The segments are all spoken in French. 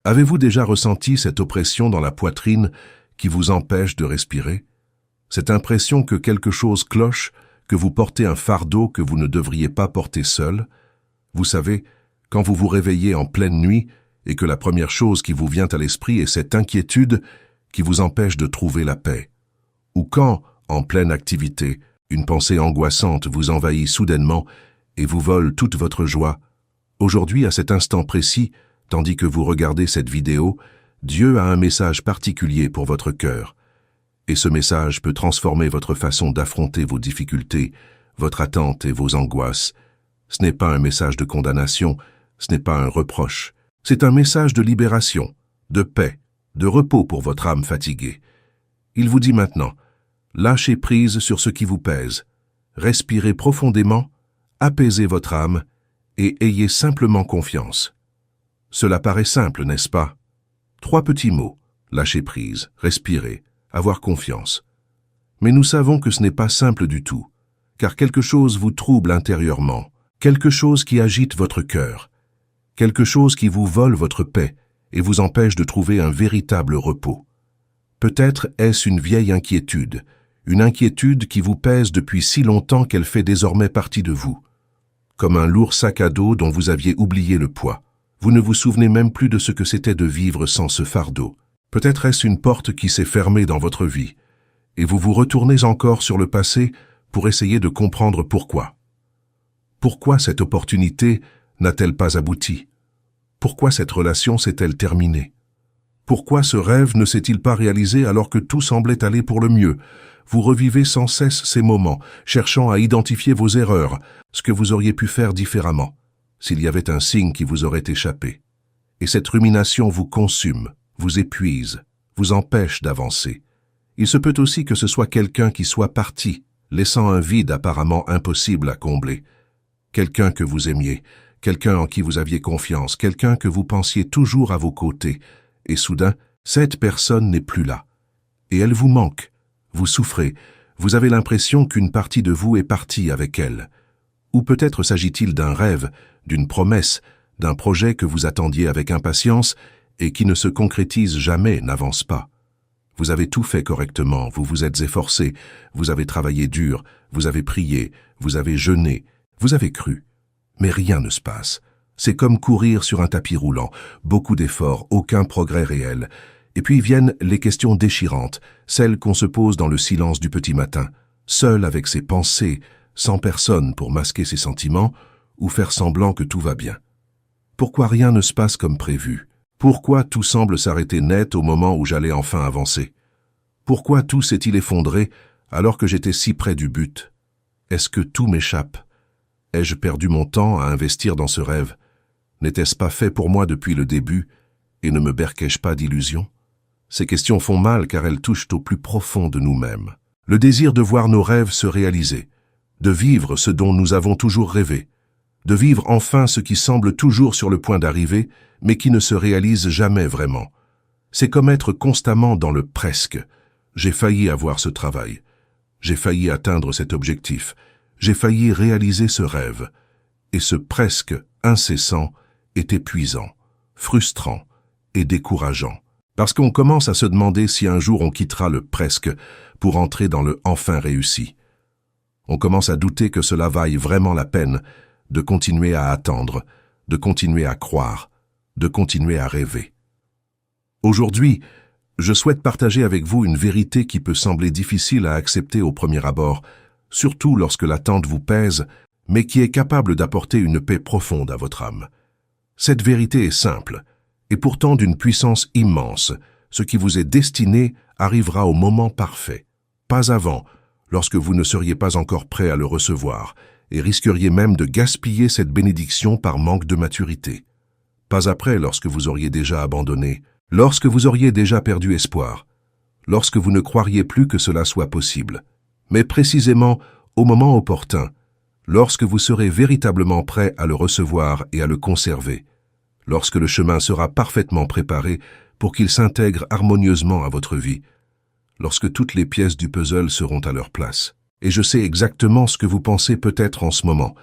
Avez-vous déjà ressenti cette oppression dans la poitrine qui vous empêche de respirer? Cette impression que quelque chose cloche, que vous portez un fardeau que vous ne devriez pas porter seul? Vous savez, quand vous vous réveillez en pleine nuit et que la première chose qui vous vient à l'esprit est cette inquiétude qui vous empêche de trouver la paix. Ou quand, en pleine activité, une pensée angoissante vous envahit soudainement et vous vole toute votre joie. Aujourd'hui, à cet instant précis, tandis que vous regardez cette vidéo, Dieu a un message particulier pour votre cœur. Et ce message peut transformer votre façon d'affronter vos difficultés, votre attente et vos angoisses. Ce n'est pas un message de condamnation, ce n'est pas un reproche. C'est un message de libération, de paix, de repos pour votre âme fatiguée. Il vous dit maintenant, lâchez prise sur ce qui vous pèse, respirez profondément, apaisez votre âme et ayez simplement confiance. Cela paraît simple, n'est-ce pas? 3 petits mots, lâcher prise, respirer, avoir confiance. Mais nous savons que ce n'est pas simple du tout, car quelque chose vous trouble intérieurement, quelque chose qui agite votre cœur, quelque chose qui vous vole votre paix et vous empêche de trouver un véritable repos. Peut-être est-ce une vieille inquiétude, une inquiétude qui vous pèse depuis si longtemps qu'elle fait désormais partie de vous. Comme un lourd sac à dos dont vous aviez oublié le poids. Vous ne vous souvenez même plus de ce que c'était de vivre sans ce fardeau. Peut-être est-ce une porte qui s'est fermée dans votre vie, et vous vous retournez encore sur le passé pour essayer de comprendre pourquoi. Pourquoi cette opportunité n'a-t-elle pas abouti? Pourquoi cette relation s'est-elle terminée? Pourquoi ce rêve ne s'est-il pas réalisé alors que tout semblait aller pour le mieux? Vous revivez sans cesse ces moments, cherchant à identifier vos erreurs, ce que vous auriez pu faire différemment, s'il y avait un signe qui vous aurait échappé. Et cette rumination vous consume, vous épuise, vous empêche d'avancer. Il se peut aussi que ce soit quelqu'un qui soit parti, laissant un vide apparemment impossible à combler. Quelqu'un que vous aimiez, quelqu'un en qui vous aviez confiance, quelqu'un que vous pensiez toujours à vos côtés, et soudain, cette personne n'est plus là. Et elle vous manque, vous souffrez, vous avez l'impression qu'une partie de vous est partie avec elle. Ou peut-être s'agit-il d'un rêve, d'une promesse, d'un projet que vous attendiez avec impatience et qui ne se concrétise jamais, n'avance pas. Vous avez tout fait correctement, vous vous êtes efforcé, vous avez travaillé dur, vous avez prié, vous avez jeûné, vous avez cru. Mais rien ne se passe. C'est comme courir sur un tapis roulant, beaucoup d'efforts, aucun progrès réel. Et puis viennent les questions déchirantes, celles qu'on se pose dans le silence du petit matin, seul avec ses pensées, sans personne pour masquer ses sentiments ou faire semblant que tout va bien. Pourquoi rien ne se passe comme prévu? Pourquoi tout semble s'arrêter net au moment où j'allais enfin avancer? Pourquoi tout s'est-il effondré alors que j'étais si près du but? Est-ce que tout m'échappe? Ai-je perdu mon temps à investir dans ce rêve? N'était-ce pas fait pour moi depuis le début et ne me berquais-je pas d'illusions? Ces questions font mal car elles touchent au plus profond de nous-mêmes. Le désir de voir nos rêves se réaliser, de vivre ce dont nous avons toujours rêvé, de vivre enfin ce qui semble toujours sur le point d'arriver, mais qui ne se réalise jamais vraiment. C'est comme être constamment dans le presque. J'ai failli avoir ce travail. J'ai failli atteindre cet objectif. J'ai failli réaliser ce rêve. Et ce presque incessant est épuisant, frustrant et décourageant. Parce qu'on commence à se demander si un jour on quittera le presque pour entrer dans le enfin réussi. On commence à douter que cela vaille vraiment la peine de continuer à attendre, de continuer à croire, de continuer à rêver. Aujourd'hui, je souhaite partager avec vous une vérité qui peut sembler difficile à accepter au premier abord, surtout lorsque l'attente vous pèse, mais qui est capable d'apporter une paix profonde à votre âme. Cette vérité est simple, et pourtant d'une puissance immense. Ce qui vous est destiné arrivera au moment parfait, pas avant, lorsque vous ne seriez pas encore prêt à le recevoir, et risqueriez même de gaspiller cette bénédiction par manque de maturité. Pas après, lorsque vous auriez déjà abandonné, lorsque vous auriez déjà perdu espoir, lorsque vous ne croiriez plus que cela soit possible, mais précisément au moment opportun, lorsque vous serez véritablement prêt à le recevoir et à le conserver, lorsque le chemin sera parfaitement préparé pour qu'il s'intègre harmonieusement à votre vie, lorsque toutes les pièces du puzzle seront à leur place. Et je sais exactement ce que vous pensez peut-être en ce moment,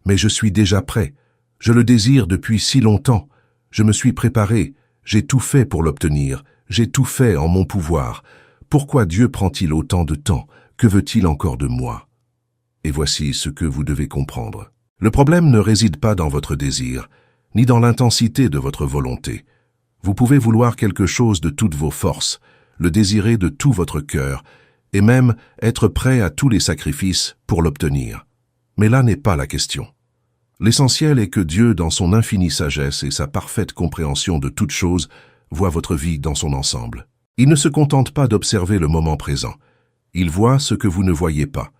mais je suis déjà prêt. Je le désire depuis si longtemps. Je me suis préparé. J'ai tout fait pour l'obtenir, j'ai tout fait en mon pouvoir. Pourquoi Dieu prend-il autant de temps? Que veut-il encore de moi? Et voici ce que vous devez comprendre. Le problème ne réside pas dans votre désir, ni dans l'intensité de votre volonté. Vous pouvez vouloir quelque chose de toutes vos forces, le désirer de tout votre cœur, et même être prêt à tous les sacrifices pour l'obtenir. Mais là n'est pas la question. L'essentiel est que Dieu, dans son infinie sagesse et sa parfaite compréhension de toutes choses, voit votre vie dans son ensemble. Il ne se contente pas d'observer le moment présent. Il voit ce que vous ne voyez pas.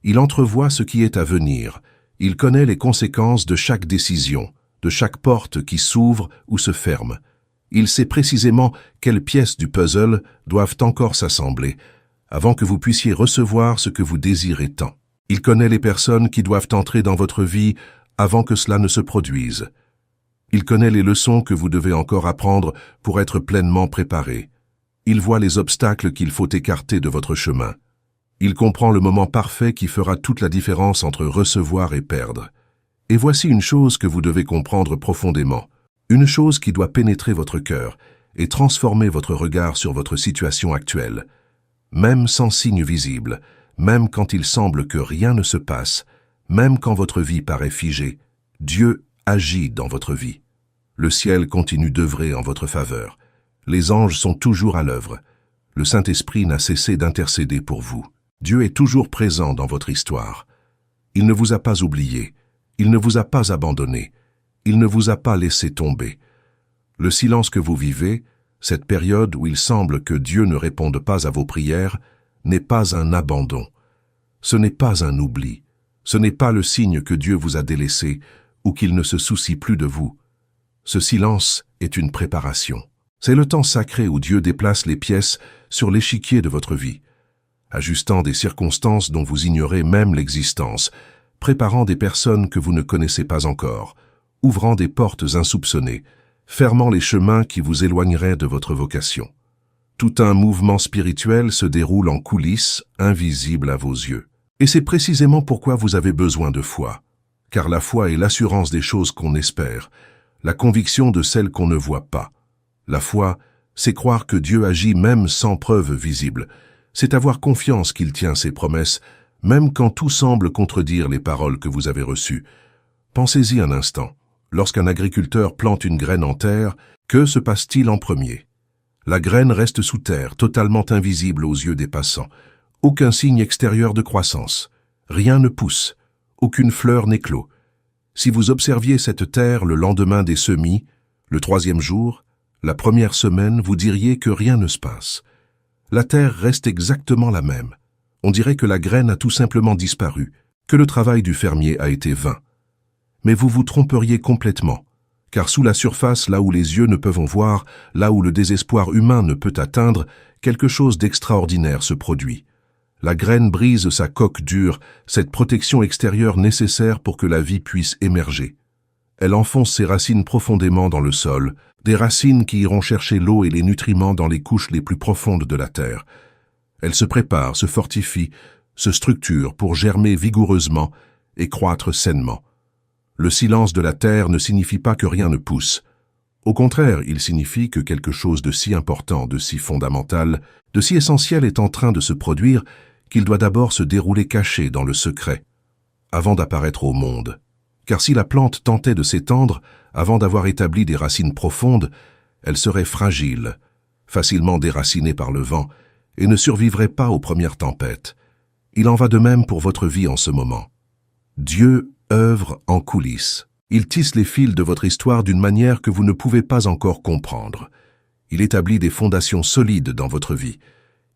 Il entrevoit ce qui est à venir. Il connaît les conséquences de chaque décision, de chaque porte qui s'ouvre ou se ferme. Il sait précisément quelles pièces du puzzle doivent encore s'assembler, avant que vous puissiez recevoir ce que vous désirez tant. Il connaît les personnes qui doivent entrer dans votre vie avant que cela ne se produise. Il connaît les leçons que vous devez encore apprendre pour être pleinement préparé. Il voit les obstacles qu'il faut écarter de votre chemin. Il comprend le moment parfait qui fera toute la différence entre recevoir et perdre. Et voici une chose que vous devez comprendre profondément, une chose qui doit pénétrer votre cœur et transformer votre regard sur votre situation actuelle. Même sans signe visible, même quand il semble que rien ne se passe, même quand votre vie paraît figée, Dieu agit dans votre vie. Le ciel continue d'œuvrer en votre faveur. Les anges sont toujours à l'œuvre. Le Saint-Esprit n'a cessé d'intercéder pour vous. Dieu est toujours présent dans votre histoire. Il ne vous a pas oublié. Il ne vous a pas abandonné. Il ne vous a pas laissé tomber. Le silence que vous vivez, cette période où il semble que Dieu ne réponde pas à vos prières, n'est pas un abandon. Ce n'est pas un oubli. Ce n'est pas le signe que Dieu vous a délaissé ou qu'il ne se soucie plus de vous. Ce silence est une préparation. C'est le temps sacré où Dieu déplace les pièces sur l'échiquier de votre vie, ajustant des circonstances dont vous ignorez même l'existence, préparant des personnes que vous ne connaissez pas encore, ouvrant des portes insoupçonnées, fermant les chemins qui vous éloigneraient de votre vocation. Tout un mouvement spirituel se déroule en coulisses, invisible à vos yeux. Et c'est précisément pourquoi vous avez besoin de foi, car la foi est l'assurance des choses qu'on espère, la conviction de celles qu'on ne voit pas. La foi, c'est croire que Dieu agit même sans preuve visible. C'est avoir confiance qu'il tient ses promesses, même quand tout semble contredire les paroles que vous avez reçues. Pensez-y un instant. Lorsqu'un agriculteur plante une graine en terre, que se passe-t-il en premier? La graine reste sous terre, totalement invisible aux yeux des passants. Aucun signe extérieur de croissance. Rien ne pousse. Aucune fleur n'éclot. Si vous observiez cette terre le lendemain des semis, le 3e jour, la première semaine, vous diriez que rien ne se passe. La terre reste exactement la même. On dirait que la graine a tout simplement disparu, que le travail du fermier a été vain. Mais vous vous tromperiez complètement, car sous la surface, là où les yeux ne peuvent voir, là où le désespoir humain ne peut atteindre, quelque chose d'extraordinaire se produit. La graine brise sa coque dure, cette protection extérieure nécessaire pour que la vie puisse émerger. Elle enfonce ses racines profondément dans le sol, des racines qui iront chercher l'eau et les nutriments dans les couches les plus profondes de la terre. Elle se prépare, se fortifie, se structure pour germer vigoureusement et croître sainement. Le silence de la terre ne signifie pas que rien ne pousse. Au contraire, il signifie que quelque chose de si important, de si fondamental, de si essentiel est en train de se produire qu'il doit d'abord se dérouler caché dans le secret, avant d'apparaître au monde. Car si la plante tentait de s'étendre, avant d'avoir établi des racines profondes, elle serait fragile, facilement déracinée par le vent, et ne survivrait pas aux premières tempêtes. Il en va de même pour votre vie en ce moment. Dieu œuvre en coulisses. Il tisse les fils de votre histoire d'une manière que vous ne pouvez pas encore comprendre. Il établit des fondations solides dans votre vie.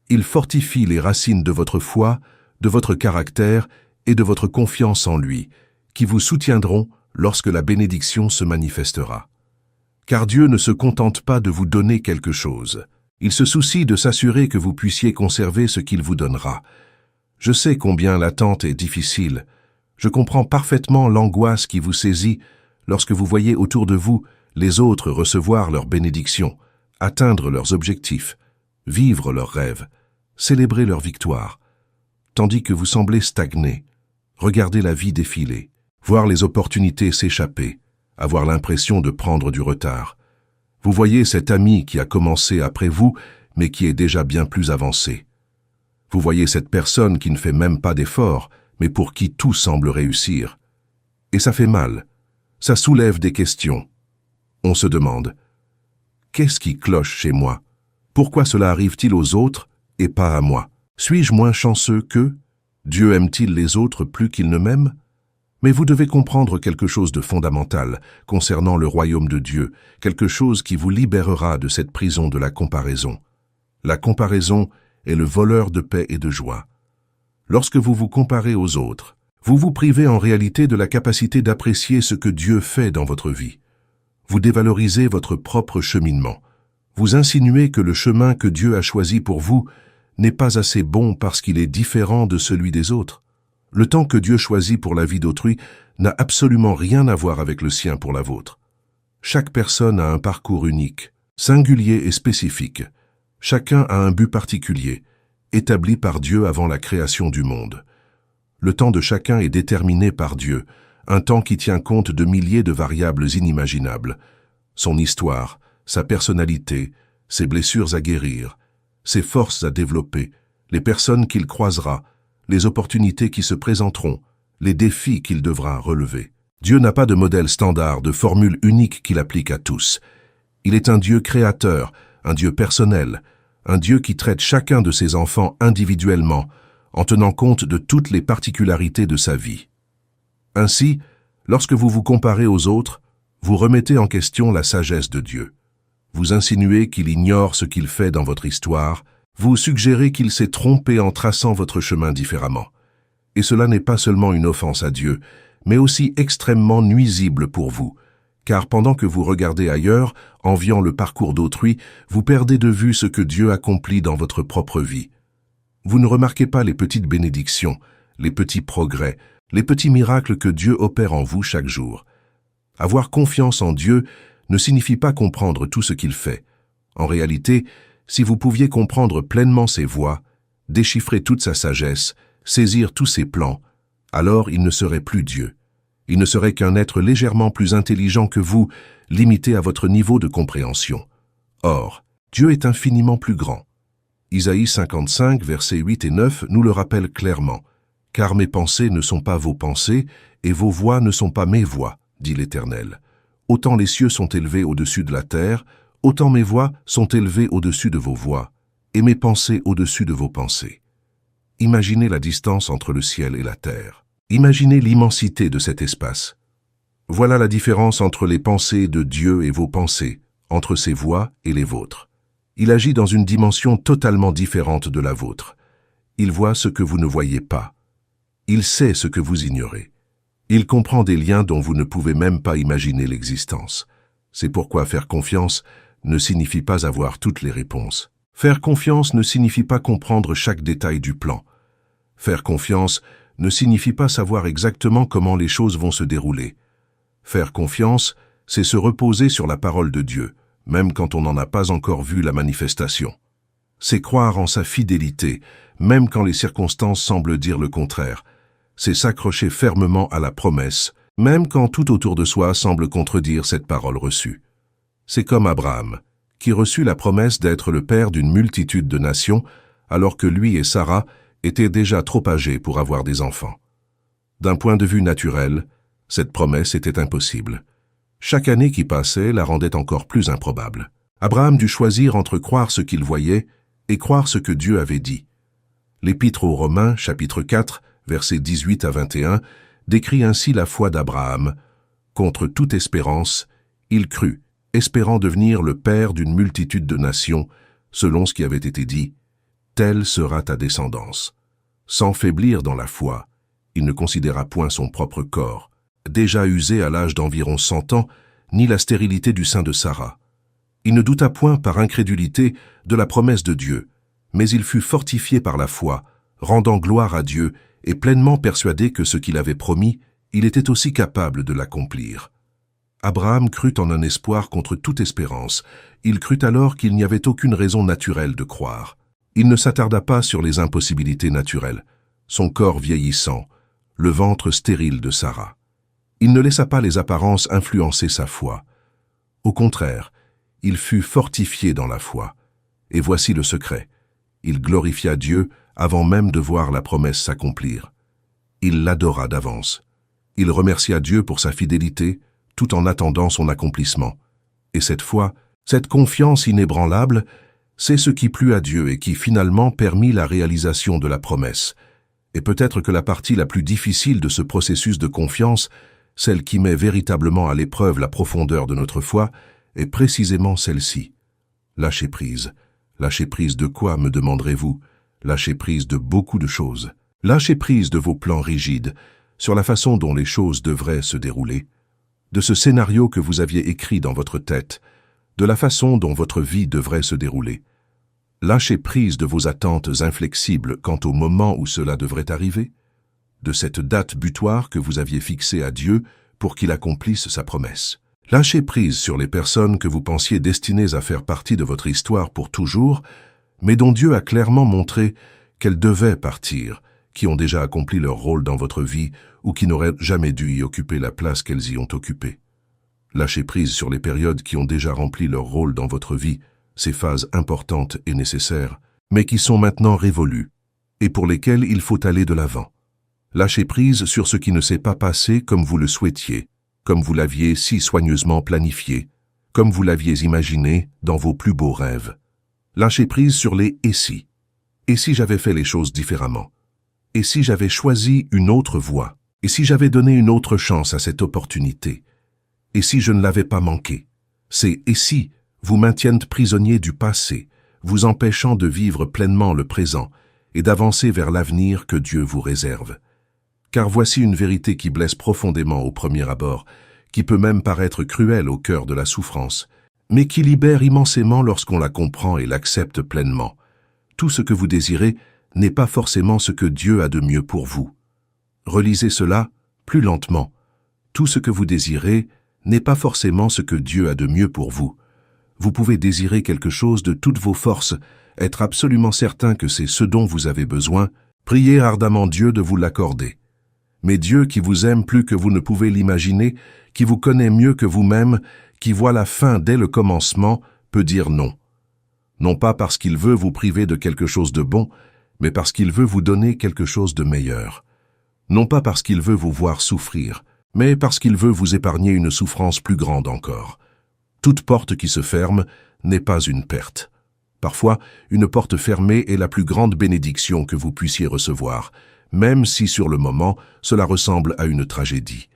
Il fortifie les racines de votre foi, de votre caractère et de votre confiance en lui, qui vous soutiendront lorsque la bénédiction se manifestera. Car Dieu ne se contente pas de vous donner quelque chose. Il se soucie de s'assurer que vous puissiez conserver ce qu'il vous donnera. Je sais combien l'attente est difficile. Je comprends parfaitement l'angoisse qui vous saisit lorsque vous voyez autour de vous les autres recevoir leur bénédiction, atteindre leurs objectifs, vivre leurs rêves, célébrer leur victoire, tandis que vous semblez stagner, regarder la vie défiler, voir les opportunités s'échapper, avoir l'impression de prendre du retard. Vous voyez cet ami qui a commencé après vous, mais qui est déjà bien plus avancé. Vous voyez cette personne qui ne fait même pas d'efforts, mais pour qui tout semble réussir. Et ça fait mal. Ça soulève des questions. On se demande, qu'est-ce qui cloche chez moi? Pourquoi cela arrive-t-il aux autres et pas à moi? Suis-je moins chanceux qu'eux? Dieu aime-t-il les autres plus qu'il ne m'aime? Mais vous devez comprendre quelque chose de fondamental concernant le royaume de Dieu, quelque chose qui vous libérera de cette prison de la comparaison. La comparaison est le voleur de paix et de joie. Lorsque vous vous comparez aux autres, vous vous privez en réalité de la capacité d'apprécier ce que Dieu fait dans votre vie. Vous dévalorisez votre propre cheminement. Vous insinuez que le chemin que Dieu a choisi pour vous n'est pas assez bon parce qu'il est différent de celui des autres. Le temps que Dieu choisit pour la vie d'autrui n'a absolument rien à voir avec le sien pour la vôtre. Chaque personne a un parcours unique, singulier et spécifique. Chacun a un but particulier, établi par Dieu avant la création du monde. Le temps de chacun est déterminé par Dieu, un temps qui tient compte de milliers de variables inimaginables. Son histoire, sa personnalité, ses blessures à guérir, ses forces à développer, les personnes qu'il croisera, les opportunités qui se présenteront, les défis qu'il devra relever. Dieu n'a pas de modèle standard, de formule unique qu'il applique à tous. Il est un Dieu créateur, un Dieu personnel, un Dieu qui traite chacun de ses enfants individuellement, en tenant compte de toutes les particularités de sa vie. Ainsi, lorsque vous vous comparez aux autres, vous remettez en question la sagesse de Dieu. Vous insinuez qu'il ignore ce qu'il fait dans votre histoire, vous suggérez qu'il s'est trompé en traçant votre chemin différemment. Et cela n'est pas seulement une offense à Dieu, mais aussi extrêmement nuisible pour vous, car pendant que vous regardez ailleurs, enviant le parcours d'autrui, vous perdez de vue ce que Dieu accomplit dans votre propre vie. Vous ne remarquez pas les petites bénédictions, les petits progrès, les petits miracles que Dieu opère en vous chaque jour. Avoir confiance en Dieu ne signifie pas comprendre tout ce qu'il fait. En réalité, si vous pouviez comprendre pleinement ses voies, déchiffrer toute sa sagesse, saisir tous ses plans, alors il ne serait plus Dieu. Il ne serait qu'un être légèrement plus intelligent que vous, limité à votre niveau de compréhension. Or, Dieu est infiniment plus grand. Isaïe 55, versets 8 et 9 nous le rappelle clairement. « Car mes pensées ne sont pas vos pensées, et vos voix ne sont pas mes voix, dit l'Éternel. Autant les cieux sont élevés au-dessus de la terre, autant mes voix sont élevées au-dessus de vos voix, et mes pensées au-dessus de vos pensées. » Imaginez la distance entre le ciel et la terre. Imaginez l'immensité de cet espace. Voilà la différence entre les pensées de Dieu et vos pensées, entre ses voix et les vôtres. Il agit dans une dimension totalement différente de la vôtre. Il voit ce que vous ne voyez pas. Il sait ce que vous ignorez. Il comprend des liens dont vous ne pouvez même pas imaginer l'existence. C'est pourquoi faire confiance ne signifie pas avoir toutes les réponses. Faire confiance ne signifie pas comprendre chaque détail du plan. Faire confiance ne signifie pas savoir exactement comment les choses vont se dérouler. Faire confiance, c'est se reposer sur la parole de Dieu, même quand on n'en a pas encore vu la manifestation. C'est croire en sa fidélité, même quand les circonstances semblent dire le contraire. C'est s'accrocher fermement à la promesse, même quand tout autour de soi semble contredire cette parole reçue. C'est comme Abraham, qui reçut la promesse d'être le père d'une multitude de nations, alors que lui et Sarah étaient déjà trop âgés pour avoir des enfants. D'un point de vue naturel, cette promesse était impossible. Chaque année qui passait la rendait encore plus improbable. Abraham dut choisir entre croire ce qu'il voyait et croire ce que Dieu avait dit. L'Épître aux Romains, chapitre 4, versets 18 à 21, décrit ainsi la foi d'Abraham. Contre toute espérance, il crut, espérant devenir le père d'une multitude de nations, selon ce qui avait été dit. Telle sera ta descendance. Sans faiblir dans la foi, il ne considéra point son propre corps, déjà usé à l'âge d'environ 100 ans, ni la stérilité du sein de Sarah. Il ne douta point par incrédulité de la promesse de Dieu, mais il fut fortifié par la foi, rendant gloire à Dieu et pleinement persuadé que ce qu'il avait promis, il était aussi capable de l'accomplir. Abraham crut en un espoir contre toute espérance. Il crut alors qu'il n'y avait aucune raison naturelle de croire. Il ne s'attarda pas sur les impossibilités naturelles, son corps vieillissant, le ventre stérile de Sarah. Il ne laissa pas les apparences influencer sa foi. Au contraire, il fut fortifié dans la foi. Et voici le secret. Il glorifia Dieu avant même de voir la promesse s'accomplir. Il l'adora d'avance. Il remercia Dieu pour sa fidélité, tout en attendant son accomplissement. Et cette foi, cette confiance inébranlable, c'est ce qui plut à Dieu et qui finalement permit la réalisation de la promesse. Et peut-être que la partie la plus difficile de ce processus de confiance, celle qui met véritablement à l'épreuve la profondeur de notre foi, est précisément celle-ci. Lâcher prise. Lâcher prise de quoi, me demanderez-vous? Lâcher prise de beaucoup de choses. Lâcher prise de vos plans rigides, sur la façon dont les choses devraient se dérouler, de ce scénario que vous aviez écrit dans votre tête, de la façon dont votre vie devrait se dérouler. Lâcher prise de vos attentes inflexibles quant au moment où cela devrait arriver, de cette date butoir que vous aviez fixée à Dieu pour qu'il accomplisse sa promesse. Lâchez prise sur les personnes que vous pensiez destinées à faire partie de votre histoire pour toujours, mais dont Dieu a clairement montré qu'elles devaient partir, qui ont déjà accompli leur rôle dans votre vie ou qui n'auraient jamais dû y occuper la place qu'elles y ont occupée. Lâchez prise sur les périodes qui ont déjà rempli leur rôle dans votre vie, ces phases importantes et nécessaires, mais qui sont maintenant révolues, et pour lesquelles il faut aller de l'avant. Lâchez prise sur ce qui ne s'est pas passé comme vous le souhaitiez, comme vous l'aviez si soigneusement planifié, comme vous l'aviez imaginé dans vos plus beaux rêves. Lâchez prise sur les « et si ». Et si j'avais fait les choses différemment? Et si j'avais choisi une autre voie? Et si j'avais donné une autre chance à cette opportunité? Et si je ne l'avais pas manqué? Ces « et si » vous maintiennent prisonnier du passé, vous empêchant de vivre pleinement le présent et d'avancer vers l'avenir que Dieu vous réserve. Car voici une vérité qui blesse profondément au premier abord, qui peut même paraître cruelle au cœur de la souffrance, mais qui libère immensément lorsqu'on la comprend et l'accepte pleinement. Tout ce que vous désirez n'est pas forcément ce que Dieu a de mieux pour vous. Relisez cela plus lentement. Tout ce que vous désirez n'est pas forcément ce que Dieu a de mieux pour vous. Vous pouvez désirer quelque chose de toutes vos forces, être absolument certain que c'est ce dont vous avez besoin, prier ardemment Dieu de vous l'accorder. Mais Dieu qui vous aime plus que vous ne pouvez l'imaginer, qui vous connaît mieux que vous-même, qui voit la fin dès le commencement, peut dire non. Non pas parce qu'il veut vous priver de quelque chose de bon, mais parce qu'il veut vous donner quelque chose de meilleur. Non pas parce qu'il veut vous voir souffrir, mais parce qu'il veut vous épargner une souffrance plus grande encore. Toute porte qui se ferme n'est pas une perte. Parfois, une porte fermée est la plus grande bénédiction que vous puissiez recevoir, même si sur le moment, cela ressemble à une tragédie.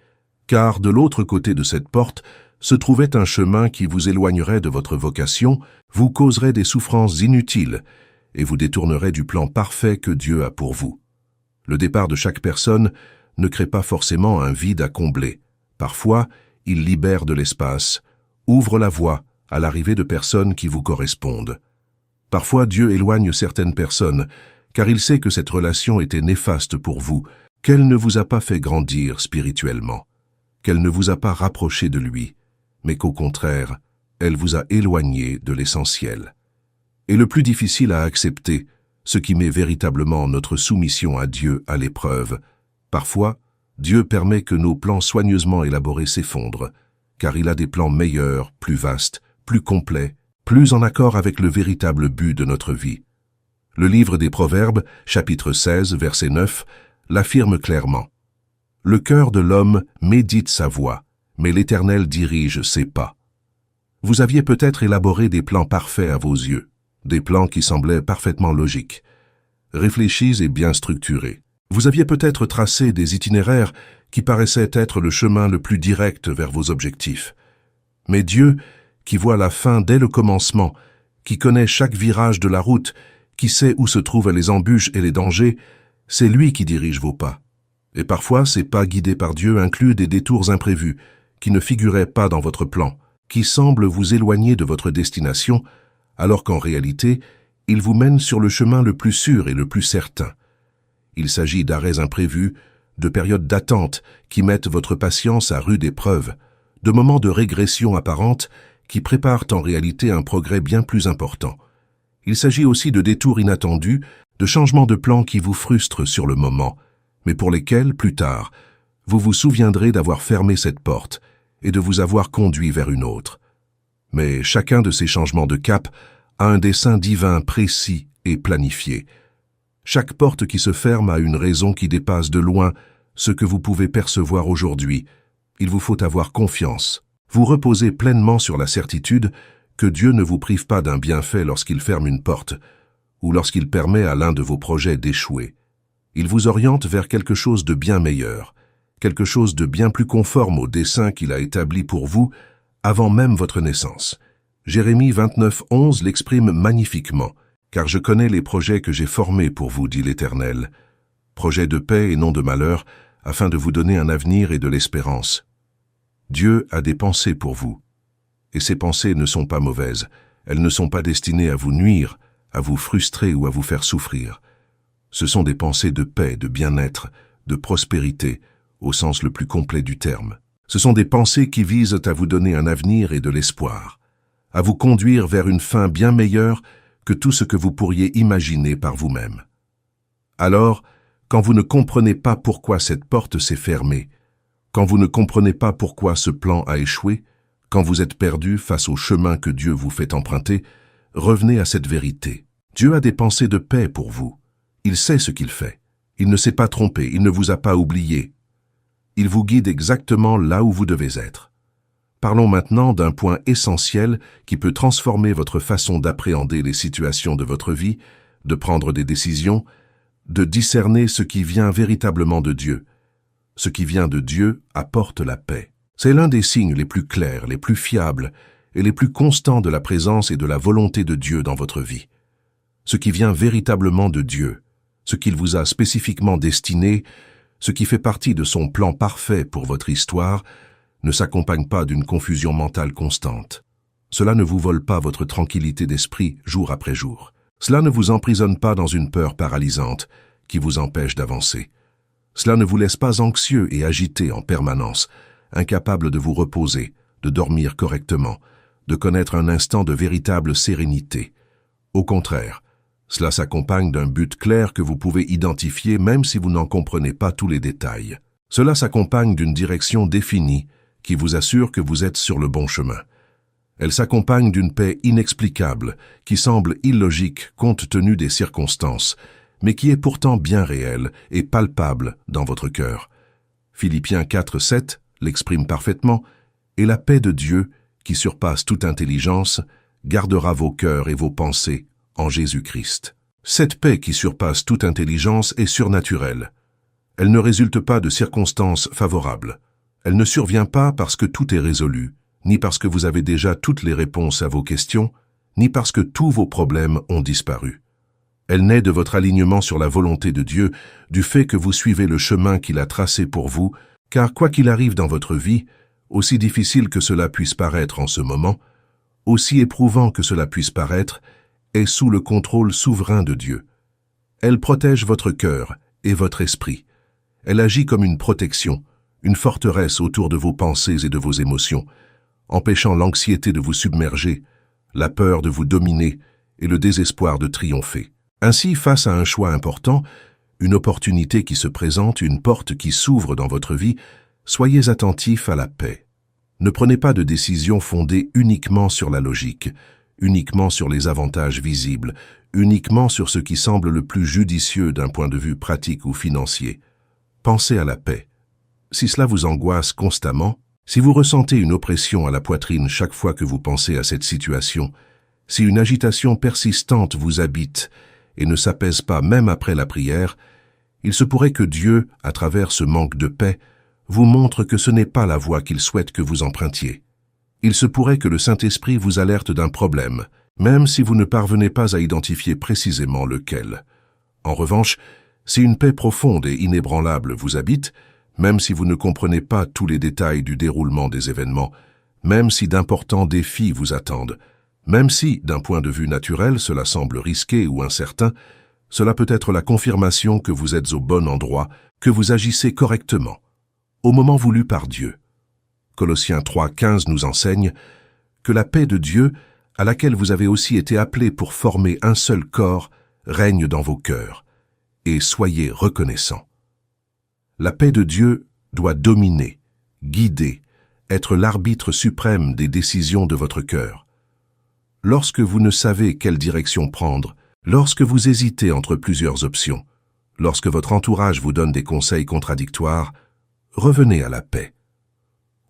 Car de l'autre côté de cette porte se trouvait un chemin qui vous éloignerait de votre vocation, vous causerait des souffrances inutiles et vous détournerait du plan parfait que Dieu a pour vous. Le départ de chaque personne ne crée pas forcément un vide à combler. Parfois, il libère de l'espace, ouvre la voie à l'arrivée de personnes qui vous correspondent. Parfois, Dieu éloigne certaines personnes, car il sait que cette relation était néfaste pour vous, qu'elle ne vous a pas fait grandir spirituellement, qu'elle ne vous a pas rapproché de lui, mais qu'au contraire, elle vous a éloigné de l'essentiel. Et le plus difficile à accepter, ce qui met véritablement notre soumission à Dieu à l'épreuve, parfois, Dieu permet que nos plans soigneusement élaborés s'effondrent, car il a des plans meilleurs, plus vastes, plus complets, plus en accord avec le véritable but de notre vie. Le livre des Proverbes, chapitre 16, verset 9, l'affirme clairement. « Le cœur de l'homme médite sa voie, mais l'Éternel dirige ses pas. » Vous aviez peut-être élaboré des plans parfaits à vos yeux, des plans qui semblaient parfaitement logiques, réfléchis et bien structurés. Vous aviez peut-être tracé des itinéraires qui paraissaient être le chemin le plus direct vers vos objectifs. Mais Dieu, qui voit la fin dès le commencement, qui connaît chaque virage de la route, qui sait où se trouvent les embûches et les dangers, c'est lui qui dirige vos pas. Et parfois, ces pas guidés par Dieu incluent des détours imprévus, qui ne figuraient pas dans votre plan, qui semblent vous éloigner de votre destination, alors qu'en réalité, ils vous mènent sur le chemin le plus sûr et le plus certain. Il s'agit d'arrêts imprévus, de périodes d'attente qui mettent votre patience à rude épreuve, de moments de régression apparente qui préparent en réalité un progrès bien plus important. Il s'agit aussi de détours inattendus, de changements de plan qui vous frustrent sur le moment, mais pour lesquels, plus tard, vous vous souviendrez d'avoir fermé cette porte et de vous avoir conduit vers une autre. Mais chacun de ces changements de cap a un dessein divin précis et planifié. Chaque porte qui se ferme a une raison qui dépasse de loin ce que vous pouvez percevoir aujourd'hui. Il vous faut avoir confiance. Vous reposez pleinement sur la certitude que Dieu ne vous prive pas d'un bienfait lorsqu'il ferme une porte ou lorsqu'il permet à l'un de vos projets d'échouer. Il vous oriente vers quelque chose de bien meilleur, quelque chose de bien plus conforme au dessein qu'il a établi pour vous avant même votre naissance. Jérémie 29:11 l'exprime magnifiquement. « Car je connais les projets que j'ai formés pour vous, dit l'Éternel. Projets de paix et non de malheur, afin de vous donner un avenir et de l'espérance. » Dieu a des pensées pour vous. Et ces pensées ne sont pas mauvaises. Elles ne sont pas destinées à vous nuire, à vous frustrer ou à vous faire souffrir. Ce sont des pensées de paix, de bien-être, de prospérité, au sens le plus complet du terme. Ce sont des pensées qui visent à vous donner un avenir et de l'espoir, à vous conduire vers une fin bien meilleure que tout ce que vous pourriez imaginer par vous-même. Alors, quand vous ne comprenez pas pourquoi cette porte s'est fermée, quand vous ne comprenez pas pourquoi ce plan a échoué, quand vous êtes perdu face au chemin que Dieu vous fait emprunter, revenez à cette vérité. Dieu a des pensées de paix pour vous. Il sait ce qu'il fait. Il ne s'est pas trompé, il ne vous a pas oublié. Il vous guide exactement là où vous devez être. Parlons maintenant d'un point essentiel qui peut transformer votre façon d'appréhender les situations de votre vie, de prendre des décisions, de discerner ce qui vient véritablement de Dieu. Ce qui vient de Dieu apporte la paix. C'est l'un des signes les plus clairs, les plus fiables et les plus constants de la présence et de la volonté de Dieu dans votre vie. Ce qui vient véritablement de Dieu, ce qu'il vous a spécifiquement destiné, ce qui fait partie de son plan parfait pour votre histoire, ne s'accompagne pas d'une confusion mentale constante. Cela ne vous vole pas votre tranquillité d'esprit jour après jour. Cela ne vous emprisonne pas dans une peur paralysante qui vous empêche d'avancer. Cela ne vous laisse pas anxieux et agité en permanence, incapable de vous reposer, de dormir correctement, de connaître un instant de véritable sérénité. Au contraire, cela s'accompagne d'un but clair que vous pouvez identifier même si vous n'en comprenez pas tous les détails. Cela s'accompagne d'une direction définie qui vous assure que vous êtes sur le bon chemin. Elle s'accompagne d'une paix inexplicable qui semble illogique compte tenu des circonstances, mais qui est pourtant bien réelle et palpable dans votre cœur. Philippiens 4:7 l'exprime parfaitement, « Et la paix de Dieu, qui surpasse toute intelligence, gardera vos cœurs et vos pensées en Jésus-Christ. » Cette paix qui surpasse toute intelligence est surnaturelle. Elle ne résulte pas de circonstances favorables. Elle ne survient pas parce que tout est résolu, ni parce que vous avez déjà toutes les réponses à vos questions, ni parce que tous vos problèmes ont disparu. Elle naît de votre alignement sur la volonté de Dieu, du fait que vous suivez le chemin qu'il a tracé pour vous, car quoi qu'il arrive dans votre vie, aussi difficile que cela puisse paraître en ce moment, aussi éprouvant que cela puisse paraître, est sous le contrôle souverain de Dieu. Elle protège votre cœur et votre esprit. Elle agit comme une protection, une forteresse autour de vos pensées et de vos émotions, empêchant l'anxiété de vous submerger, la peur de vous dominer et le désespoir de triompher. Ainsi, face à un choix important, une opportunité qui se présente, une porte qui s'ouvre dans votre vie, soyez attentifs à la paix. Ne prenez pas de décisions fondées uniquement sur la logique, uniquement sur les avantages visibles, uniquement sur ce qui semble le plus judicieux d'un point de vue pratique ou financier. Pensez à la paix. Si cela vous angoisse constamment, si vous ressentez une oppression à la poitrine chaque fois que vous pensez à cette situation, si une agitation persistante vous habite et ne s'apaise pas même après la prière, il se pourrait que Dieu, à travers ce manque de paix, vous montre que ce n'est pas la voie qu'il souhaite que vous empruntiez. Il se pourrait que le Saint-Esprit vous alerte d'un problème, même si vous ne parvenez pas à identifier précisément lequel. En revanche, si une paix profonde et inébranlable vous habite, même si vous ne comprenez pas tous les détails du déroulement des événements, même si d'importants défis vous attendent, même si, d'un point de vue naturel, cela semble risqué ou incertain, cela peut être la confirmation que vous êtes au bon endroit, que vous agissez correctement, au moment voulu par Dieu. Colossiens 3:15 nous enseigne que la paix de Dieu, à laquelle vous avez aussi été appelés pour former un seul corps, règne dans vos cœurs, et soyez reconnaissants. La paix de Dieu doit dominer, guider, être l'arbitre suprême des décisions de votre cœur. Lorsque vous ne savez quelle direction prendre, lorsque vous hésitez entre plusieurs options, lorsque votre entourage vous donne des conseils contradictoires, revenez à la paix.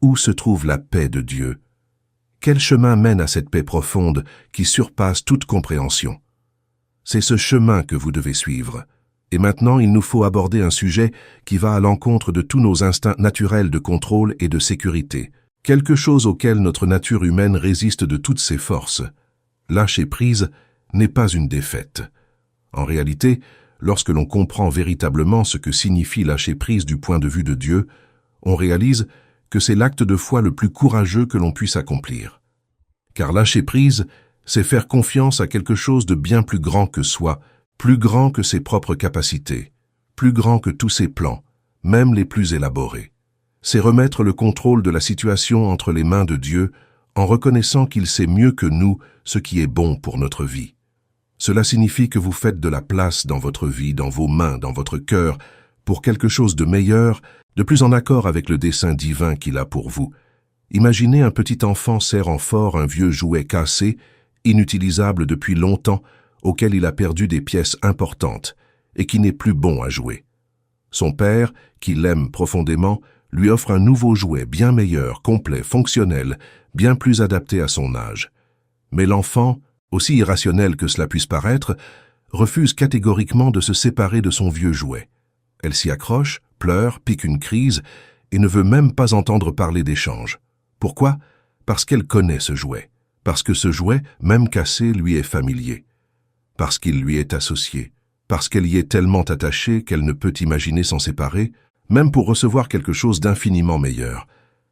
Où se trouve la paix de Dieu? Quel chemin mène à cette paix profonde qui surpasse toute compréhension? C'est ce chemin que vous devez suivre. Et maintenant, il nous faut aborder un sujet qui va à l'encontre de tous nos instincts naturels de contrôle et de sécurité, quelque chose auquel notre nature humaine résiste de toutes ses forces. Lâcher prise n'est pas une défaite. En réalité, lorsque l'on comprend véritablement ce que signifie lâcher prise du point de vue de Dieu, on réalise que c'est l'acte de foi le plus courageux que l'on puisse accomplir. Car lâcher prise, c'est faire confiance à quelque chose de bien plus grand que soi, plus grand que ses propres capacités, plus grand que tous ses plans, même les plus élaborés. C'est remettre le contrôle de la situation entre les mains de Dieu en reconnaissant qu'il sait mieux que nous ce qui est bon pour notre vie. Cela signifie que vous faites de la place dans votre vie, dans vos mains, dans votre cœur, pour quelque chose de meilleur, de plus en accord avec le dessein divin qu'il a pour vous. Imaginez un petit enfant serrant fort un vieux jouet cassé, inutilisable depuis longtemps, auquel il a perdu des pièces importantes et qui n'est plus bon à jouer. Son père, qui l'aime profondément, lui offre un nouveau jouet bien meilleur, complet, fonctionnel, bien plus adapté à son âge. Mais l'enfant, aussi irrationnel que cela puisse paraître, refuse catégoriquement de se séparer de son vieux jouet. Elle s'y accroche, pleure, pique une crise et ne veut même pas entendre parler d'échange. Pourquoi? Parce qu'elle connaît ce jouet. Parce que ce jouet, même cassé, lui est familier. Parce qu'il lui est associé, parce qu'elle y est tellement attachée qu'elle ne peut imaginer s'en séparer, même pour recevoir quelque chose d'infiniment meilleur,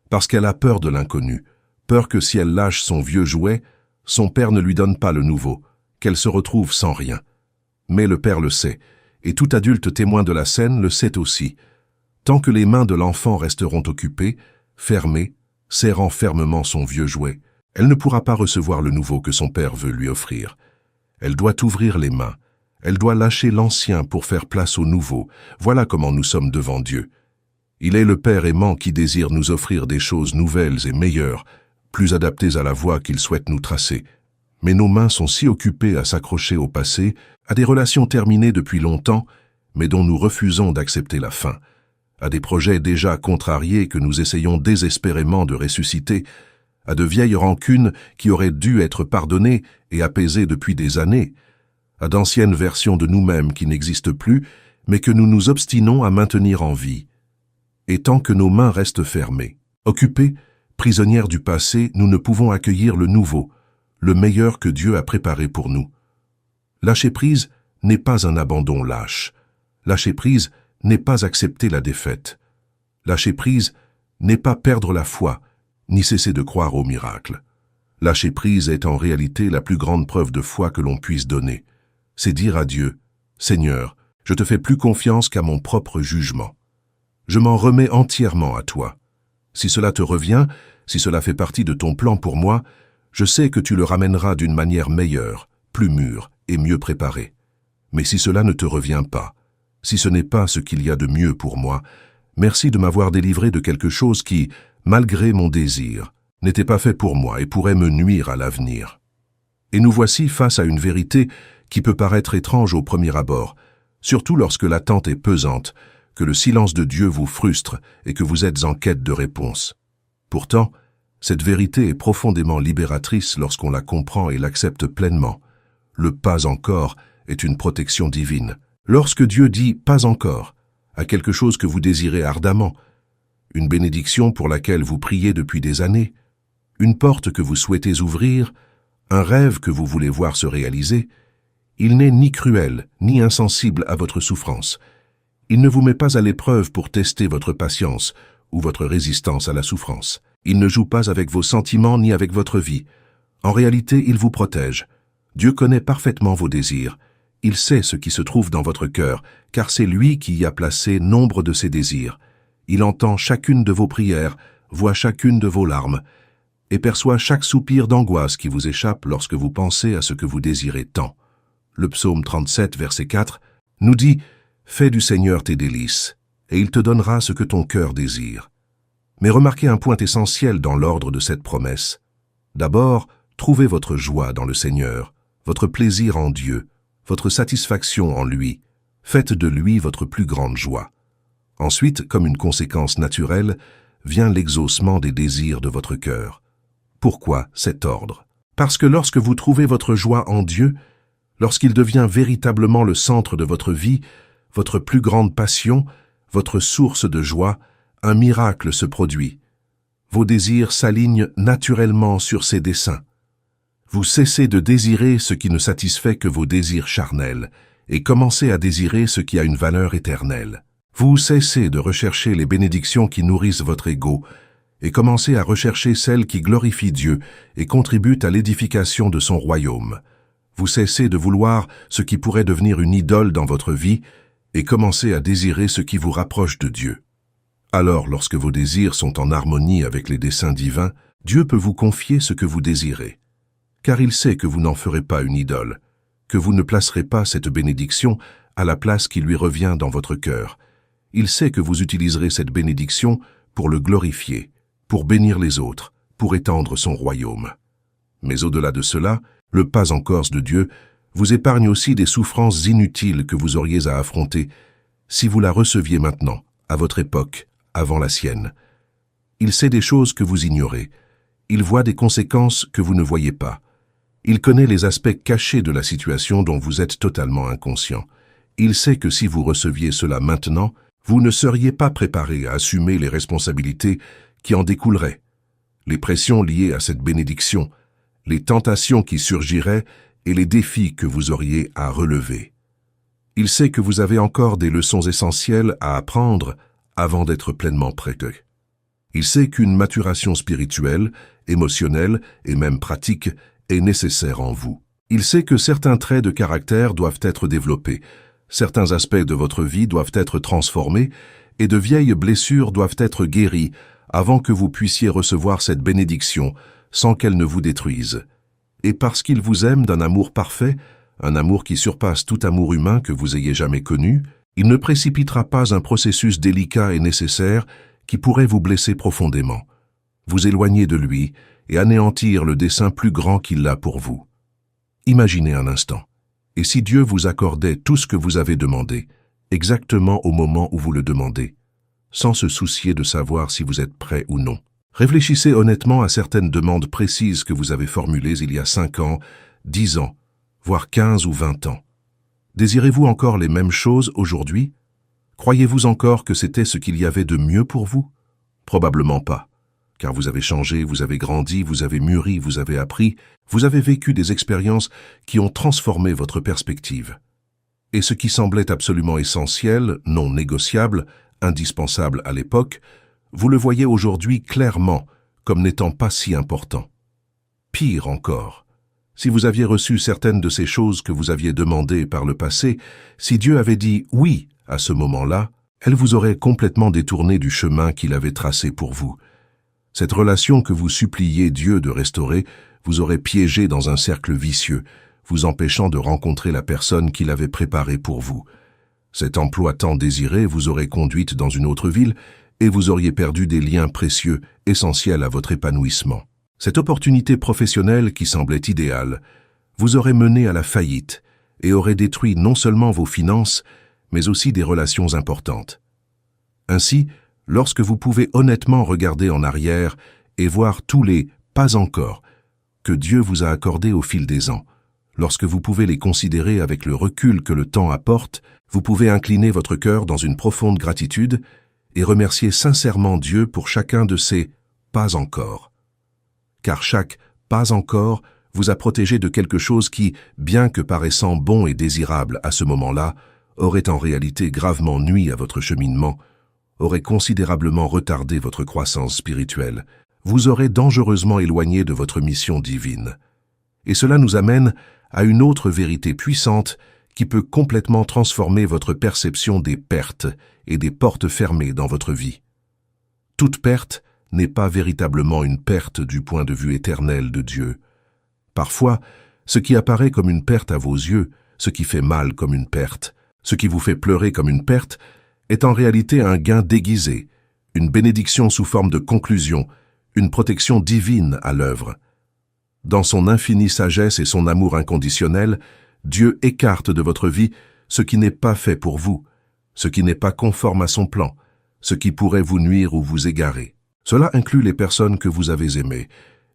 parce qu'elle a peur de l'inconnu, peur que si elle lâche son vieux jouet, son père ne lui donne pas le nouveau, qu'elle se retrouve sans rien. Mais le père le sait, et tout adulte témoin de la scène le sait aussi. Tant que les mains de l'enfant resteront occupées, fermées, serrant fermement son vieux jouet, elle ne pourra pas recevoir le nouveau que son père veut lui offrir. Elle doit ouvrir les mains. Elle doit lâcher l'ancien pour faire place au nouveau. Voilà comment nous sommes devant Dieu. Il est le Père aimant qui désire nous offrir des choses nouvelles et meilleures, plus adaptées à la voie qu'il souhaite nous tracer. Mais nos mains sont si occupées à s'accrocher au passé, à des relations terminées depuis longtemps, mais dont nous refusons d'accepter la fin, à des projets déjà contrariés que nous essayons désespérément de ressusciter, à de vieilles rancunes qui auraient dû être pardonnées et apaisées depuis des années, à d'anciennes versions de nous-mêmes qui n'existent plus, mais que nous nous obstinons à maintenir en vie. Et tant que nos mains restent fermées, occupées, prisonnières du passé, nous ne pouvons accueillir le nouveau, le meilleur que Dieu a préparé pour nous. Lâcher prise n'est pas un abandon lâche. Lâcher prise n'est pas accepter la défaite. Lâcher prise n'est pas perdre la foi, ni cesser de croire au miracle. Lâcher prise est en réalité la plus grande preuve de foi que l'on puisse donner. C'est dire à Dieu, « Seigneur, je te fais plus confiance qu'à mon propre jugement. Je m'en remets entièrement à toi. Si cela te revient, si cela fait partie de ton plan pour moi, je sais que tu le ramèneras d'une manière meilleure, plus mûre et mieux préparée. Mais si cela ne te revient pas, si ce n'est pas ce qu'il y a de mieux pour moi, merci de m'avoir délivré de quelque chose qui, malgré mon désir, n'était pas fait pour moi et pourrait me nuire à l'avenir. » Et nous voici face à une vérité qui peut paraître étrange au premier abord, surtout lorsque l'attente est pesante, que le silence de Dieu vous frustre et que vous êtes en quête de réponse. Pourtant, cette vérité est profondément libératrice lorsqu'on la comprend et l'accepte pleinement. Le « pas encore » est une protection divine. Lorsque Dieu dit « pas encore » à quelque chose que vous désirez ardemment, une bénédiction pour laquelle vous priez depuis des années, une porte que vous souhaitez ouvrir, un rêve que vous voulez voir se réaliser, il n'est ni cruel ni insensible à votre souffrance. Il ne vous met pas à l'épreuve pour tester votre patience ou votre résistance à la souffrance. Il ne joue pas avec vos sentiments ni avec votre vie. En réalité, il vous protège. Dieu connaît parfaitement vos désirs. Il sait ce qui se trouve dans votre cœur, car c'est lui qui y a placé nombre de ses désirs. Il entend chacune de vos prières, voit chacune de vos larmes, et perçoit chaque soupir d'angoisse qui vous échappe lorsque vous pensez à ce que vous désirez tant. Le psaume 37, verset 4, nous dit « Fais du Seigneur tes délices, et il te donnera ce que ton cœur désire. » Mais remarquez un point essentiel dans l'ordre de cette promesse. D'abord, trouvez votre joie dans le Seigneur, votre plaisir en Dieu, votre satisfaction en lui. Faites de lui votre plus grande joie. Ensuite, comme une conséquence naturelle, vient l'exaucement des désirs de votre cœur. Pourquoi cet ordre? Parce que lorsque vous trouvez votre joie en Dieu, lorsqu'il devient véritablement le centre de votre vie, votre plus grande passion, votre source de joie, un miracle se produit. Vos désirs s'alignent naturellement sur ses desseins. Vous cessez de désirer ce qui ne satisfait que vos désirs charnels et commencez à désirer ce qui a une valeur éternelle. Vous cessez de rechercher les bénédictions qui nourrissent votre ego et commencez à rechercher celles qui glorifient Dieu et contribuent à l'édification de son royaume. Vous cessez de vouloir ce qui pourrait devenir une idole dans votre vie et commencez à désirer ce qui vous rapproche de Dieu. Alors, lorsque vos désirs sont en harmonie avec les desseins divins, Dieu peut vous confier ce que vous désirez. Car il sait que vous n'en ferez pas une idole, que vous ne placerez pas cette bénédiction à la place qui lui revient dans votre cœur. Il sait que vous utiliserez cette bénédiction pour le glorifier, pour bénir les autres, pour étendre son royaume. Mais au-delà de cela, le pas en Corse de Dieu vous épargne aussi des souffrances inutiles que vous auriez à affronter si vous la receviez maintenant, à votre époque, avant la sienne. Il sait des choses que vous ignorez. Il voit des conséquences que vous ne voyez pas. Il connaît les aspects cachés de la situation dont vous êtes totalement inconscient. Il sait que si vous receviez cela maintenant, vous ne seriez pas préparé à assumer les responsabilités qui en découleraient, les pressions liées à cette bénédiction, les tentations qui surgiraient et les défis que vous auriez à relever. Il sait que vous avez encore des leçons essentielles à apprendre avant d'être pleinement prêt. Il sait qu'une maturation spirituelle, émotionnelle et même pratique est nécessaire en vous. Il sait que certains traits de caractère doivent être développés, certains aspects de votre vie doivent être transformés et de vieilles blessures doivent être guéries avant que vous puissiez recevoir cette bénédiction sans qu'elle ne vous détruise. Et parce qu'il vous aime d'un amour parfait, un amour qui surpasse tout amour humain que vous ayez jamais connu, il ne précipitera pas un processus délicat et nécessaire qui pourrait vous blesser profondément, vous éloigner de lui et anéantir le dessein plus grand qu'il a pour vous. Imaginez un instant. Et si Dieu vous accordait tout ce que vous avez demandé, exactement au moment où vous le demandez, sans se soucier de savoir si vous êtes prêt ou non? Réfléchissez honnêtement à certaines demandes précises que vous avez formulées il y a 5 ans, 10 ans, voire 15 ou 20 ans. Désirez-vous encore les mêmes choses aujourd'hui? Croyez-vous encore que c'était ce qu'il y avait de mieux pour vous? Probablement pas, car vous avez changé, vous avez grandi, vous avez mûri, vous avez appris, vous avez vécu des expériences qui ont transformé votre perspective. Et ce qui semblait absolument essentiel, non négociable, indispensable à l'époque, vous le voyez aujourd'hui clairement comme n'étant pas si important. Pire encore, si vous aviez reçu certaines de ces choses que vous aviez demandées par le passé, si Dieu avait dit « oui » à ce moment-là, elles vous auraient complètement détourné du chemin qu'il avait tracé pour vous. Cette relation que vous suppliez Dieu de restaurer vous aurait piégé dans un cercle vicieux, vous empêchant de rencontrer la personne qu'il avait préparée pour vous. Cet emploi tant désiré vous aurait conduite dans une autre ville et vous auriez perdu des liens précieux, essentiels à votre épanouissement. Cette opportunité professionnelle qui semblait idéale vous aurait mené à la faillite et aurait détruit non seulement vos finances, mais aussi des relations importantes. Ainsi, lorsque vous pouvez honnêtement regarder en arrière et voir tous les « pas encore » que Dieu vous a accordés au fil des ans, lorsque vous pouvez les considérer avec le recul que le temps apporte, vous pouvez incliner votre cœur dans une profonde gratitude et remercier sincèrement Dieu pour chacun de ces « pas encore ». Car chaque « pas encore » vous a protégé de quelque chose qui, bien que paraissant bon et désirable à ce moment-là, aurait en réalité gravement nui à votre cheminement, aurait considérablement retardé votre croissance spirituelle, vous aurait dangereusement éloigné de votre mission divine. Et cela nous amène à une autre vérité puissante qui peut complètement transformer votre perception des pertes et des portes fermées dans votre vie. Toute perte n'est pas véritablement une perte du point de vue éternel de Dieu. Parfois, ce qui apparaît comme une perte à vos yeux, ce qui fait mal comme une perte, ce qui vous fait pleurer comme une perte, est en réalité un gain déguisé, une bénédiction sous forme de conclusion, une protection divine à l'œuvre. Dans son infinie sagesse et son amour inconditionnel, Dieu écarte de votre vie ce qui n'est pas fait pour vous, ce qui n'est pas conforme à son plan, ce qui pourrait vous nuire ou vous égarer. Cela inclut les personnes que vous avez aimées,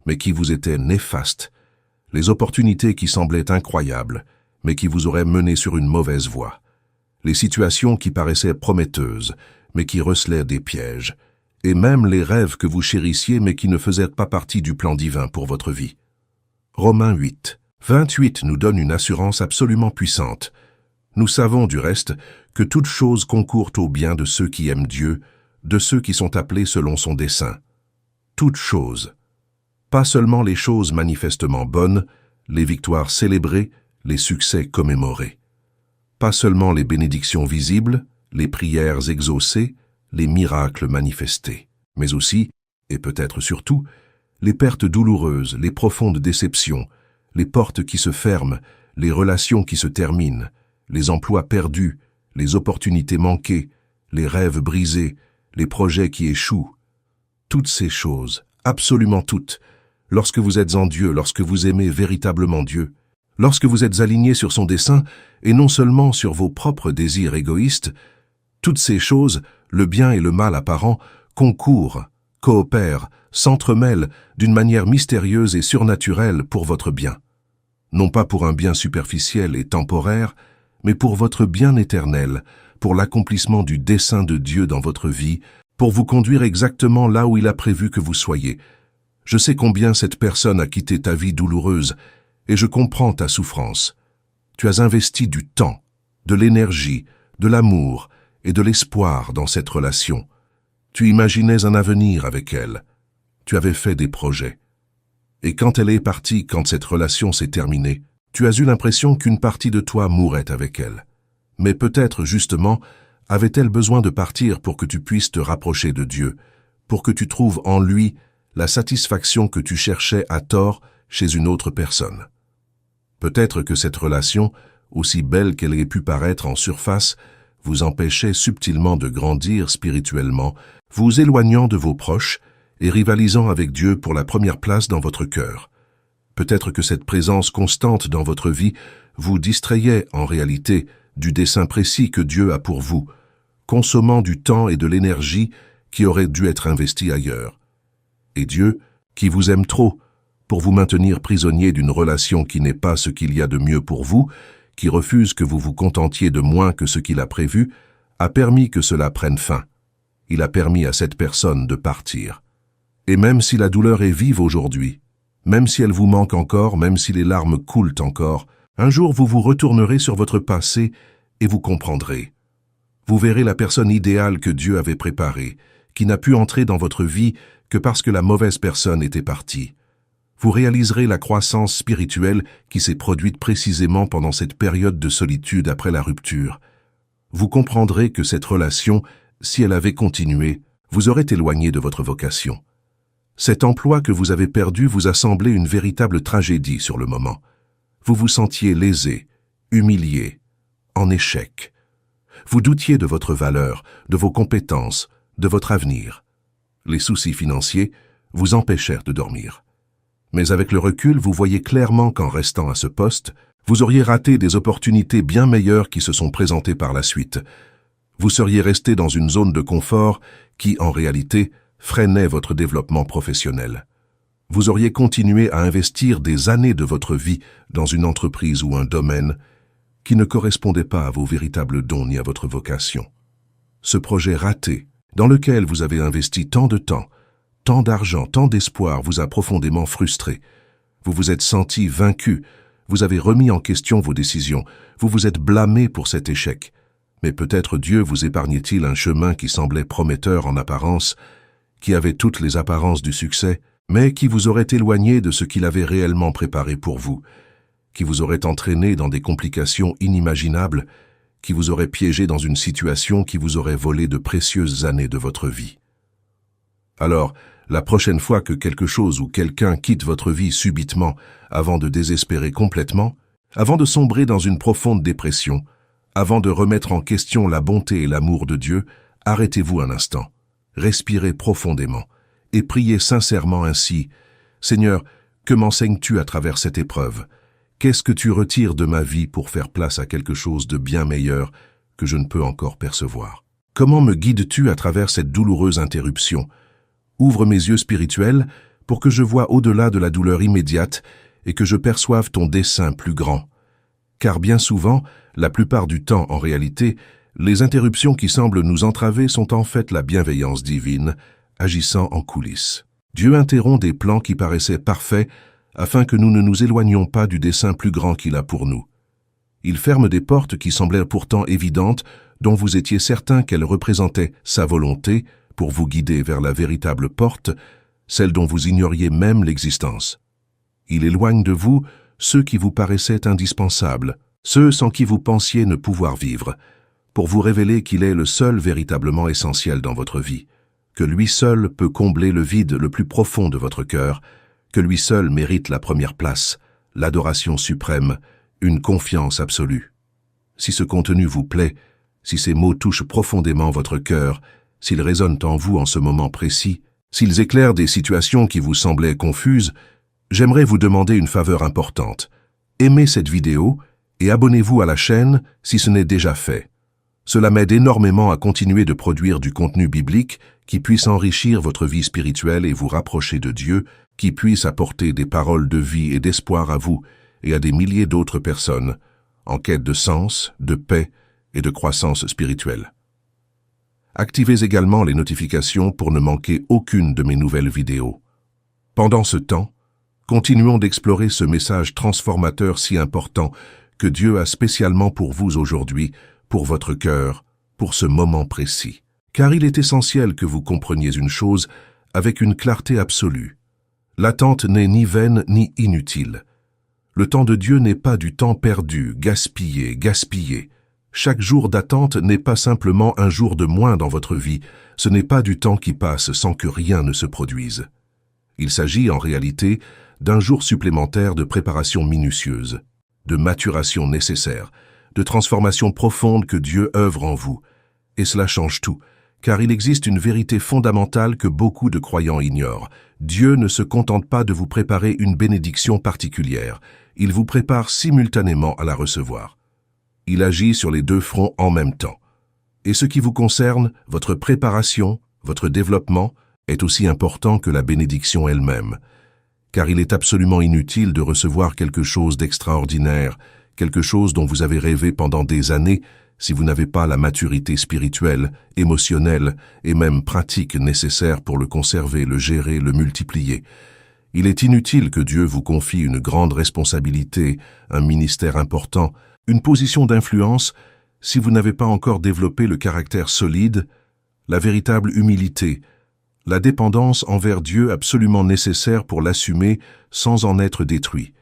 mais qui vous étaient néfastes, les opportunités qui semblaient incroyables, mais qui vous auraient mené sur une mauvaise voie, les situations qui paraissaient prometteuses, mais qui recelaient des pièges, et même les rêves que vous chérissiez mais qui ne faisaient pas partie du plan divin pour votre vie. Romains 8, 28 nous donne une assurance absolument puissante. Nous savons du reste que toute chose concourt au bien de ceux qui aiment Dieu, de ceux qui sont appelés selon son dessein. Toutes choses. Pas seulement les choses manifestement bonnes, les victoires célébrées, les succès commémorés. Pas seulement les bénédictions visibles, les prières exaucées, les miracles manifestés, mais aussi, et peut-être surtout, les pertes douloureuses, les profondes déceptions, les portes qui se ferment, les relations qui se terminent, les emplois perdus, les opportunités manquées, les rêves brisés, les projets qui échouent. Toutes ces choses, absolument toutes, lorsque vous êtes en Dieu, lorsque vous aimez véritablement Dieu, lorsque vous êtes aligné sur son dessein et non seulement sur vos propres désirs égoïstes, toutes ces choses, le bien et le mal apparent, concourent, coopèrent, s'entremêlent d'une manière mystérieuse et surnaturelle pour votre bien. Non pas pour un bien superficiel et temporaire, mais pour votre bien éternel, pour l'accomplissement du dessein de Dieu dans votre vie, pour vous conduire exactement là où il a prévu que vous soyez. Je sais combien cette personne a quitté ta vie douloureuse, et je comprends ta souffrance. Tu as investi du temps, de l'énergie, de l'amour et de l'espoir dans cette relation. Tu imaginais un avenir avec elle. Tu avais fait des projets. Et quand elle est partie, quand cette relation s'est terminée, tu as eu l'impression qu'une partie de toi mourait avec elle. Mais peut-être, justement, avait-elle besoin de partir pour que tu puisses te rapprocher de Dieu, pour que tu trouves en lui la satisfaction que tu cherchais à tort chez une autre personne. Peut-être que cette relation, aussi belle qu'elle ait pu paraître en surface, vous empêchait subtilement de grandir spirituellement, vous éloignant de vos proches et rivalisant avec Dieu pour la première place dans votre cœur. Peut-être que cette présence constante dans votre vie vous distrayait en réalité du dessein précis que Dieu a pour vous, consommant du temps et de l'énergie qui auraient dû être investis ailleurs. Et Dieu, qui vous aime trop, pour vous maintenir prisonnier d'une relation qui n'est pas ce qu'il y a de mieux pour vous, qui refuse que vous vous contentiez de moins que ce qu'il a prévu, a permis que cela prenne fin. Il a permis à cette personne de partir. Et même si la douleur est vive aujourd'hui, même si elle vous manque encore, même si les larmes coulent encore, un jour vous vous retournerez sur votre passé et vous comprendrez. Vous verrez la personne idéale que Dieu avait préparée, qui n'a pu entrer dans votre vie que parce que la mauvaise personne était partie. Vous réaliserez la croissance spirituelle qui s'est produite précisément pendant cette période de solitude après la rupture. Vous comprendrez que cette relation, si elle avait continué, vous aurait éloigné de votre vocation. Cet emploi que vous avez perdu vous a semblé une véritable tragédie sur le moment. Vous vous sentiez lésé, humilié, en échec. Vous doutiez de votre valeur, de vos compétences, de votre avenir. Les soucis financiers vous empêchèrent de dormir. Mais avec le recul, vous voyez clairement qu'en restant à ce poste, vous auriez raté des opportunités bien meilleures qui se sont présentées par la suite. Vous seriez resté dans une zone de confort qui, en réalité, freinait votre développement professionnel. Vous auriez continué à investir des années de votre vie dans une entreprise ou un domaine qui ne correspondait pas à vos véritables dons ni à votre vocation. Ce projet raté, dans lequel vous avez investi tant de temps, tant d'argent, tant d'espoir, vous a profondément frustré. Vous vous êtes senti vaincu, vous avez remis en question vos décisions, vous vous êtes blâmé pour cet échec. Mais peut-être Dieu vous épargnait-il un chemin qui semblait prometteur en apparence, qui avait toutes les apparences du succès, mais qui vous aurait éloigné de ce qu'il avait réellement préparé pour vous, qui vous aurait entraîné dans des complications inimaginables, qui vous aurait piégé dans une situation qui vous aurait volé de précieuses années de votre vie. Alors, la prochaine fois que quelque chose ou quelqu'un quitte votre vie subitement, avant de désespérer complètement, avant de sombrer dans une profonde dépression, avant de remettre en question la bonté et l'amour de Dieu, arrêtez-vous un instant. respirez profondément et priez sincèrement ainsi. Seigneur, que m'enseignes-tu à travers cette épreuve? Qu'est-ce que tu retires de ma vie pour faire place à quelque chose de bien meilleur que je ne peux encore percevoir? Comment me guides-tu à travers cette douloureuse interruption? Ouvre mes yeux spirituels pour que je voie au-delà de la douleur immédiate et que je perçoive ton dessein plus grand. Car bien souvent, la plupart du temps en réalité, les interruptions qui semblent nous entraver sont en fait la bienveillance divine, agissant en coulisses. Dieu interrompt des plans qui paraissaient parfaits afin que nous ne nous éloignions pas du dessein plus grand qu'il a pour nous. Il ferme des portes qui semblaient pourtant évidentes, dont vous étiez certain qu'elles représentaient sa volonté pour vous guider vers la véritable porte, celle dont vous ignoriez même l'existence. Il éloigne de vous ceux qui vous paraissaient indispensables, ceux sans qui vous pensiez ne pouvoir vivre, pour vous révéler qu'il est le seul véritablement essentiel dans votre vie, que lui seul peut combler le vide le plus profond de votre cœur, que lui seul mérite la première place, l'adoration suprême, une confiance absolue. Si ce contenu vous plaît, si ces mots touchent profondément votre cœur, s'ils résonnent en vous en ce moment précis, s'ils éclairent des situations qui vous semblaient confuses, j'aimerais vous demander une faveur importante. Aimez cette vidéo et abonnez-vous à la chaîne si ce n'est déjà fait. Cela m'aide énormément à continuer de produire du contenu biblique qui puisse enrichir votre vie spirituelle et vous rapprocher de Dieu, qui puisse apporter des paroles de vie et d'espoir à vous et à des milliers d'autres personnes en quête de sens, de paix et de croissance spirituelle. Activez également les notifications pour ne manquer aucune de mes nouvelles vidéos. Pendant ce temps, continuons d'explorer ce message transformateur si important que Dieu a spécialement pour vous aujourd'hui, pour votre cœur, pour ce moment précis. Car il est essentiel que vous compreniez une chose avec une clarté absolue. L'attente n'est ni vaine ni inutile. Le temps de Dieu n'est pas du temps perdu, gaspillé. Chaque jour d'attente n'est pas simplement un jour de moins dans votre vie, ce n'est pas du temps qui passe sans que rien ne se produise. Il s'agit en réalité d'un jour supplémentaire de préparation minutieuse, de maturation nécessaire, de transformation profonde que Dieu œuvre en vous. Et cela change tout, car il existe une vérité fondamentale que beaucoup de croyants ignorent. Dieu ne se contente pas de vous préparer une bénédiction particulière, il vous prépare simultanément à la recevoir. Il agit sur les deux fronts en même temps. Et ce qui vous concerne, votre préparation, votre développement, est aussi important que la bénédiction elle-même. Car il est absolument inutile de recevoir quelque chose d'extraordinaire, quelque chose dont vous avez rêvé pendant des années, si vous n'avez pas la maturité spirituelle, émotionnelle et même pratique nécessaire pour le conserver, le gérer, le multiplier. Il est inutile que Dieu vous confie une grande responsabilité, un ministère important, une position d'influence, si vous n'avez pas encore développé le caractère solide, la véritable humilité, la dépendance envers Dieu absolument nécessaire pour l'assumer sans en être détruit.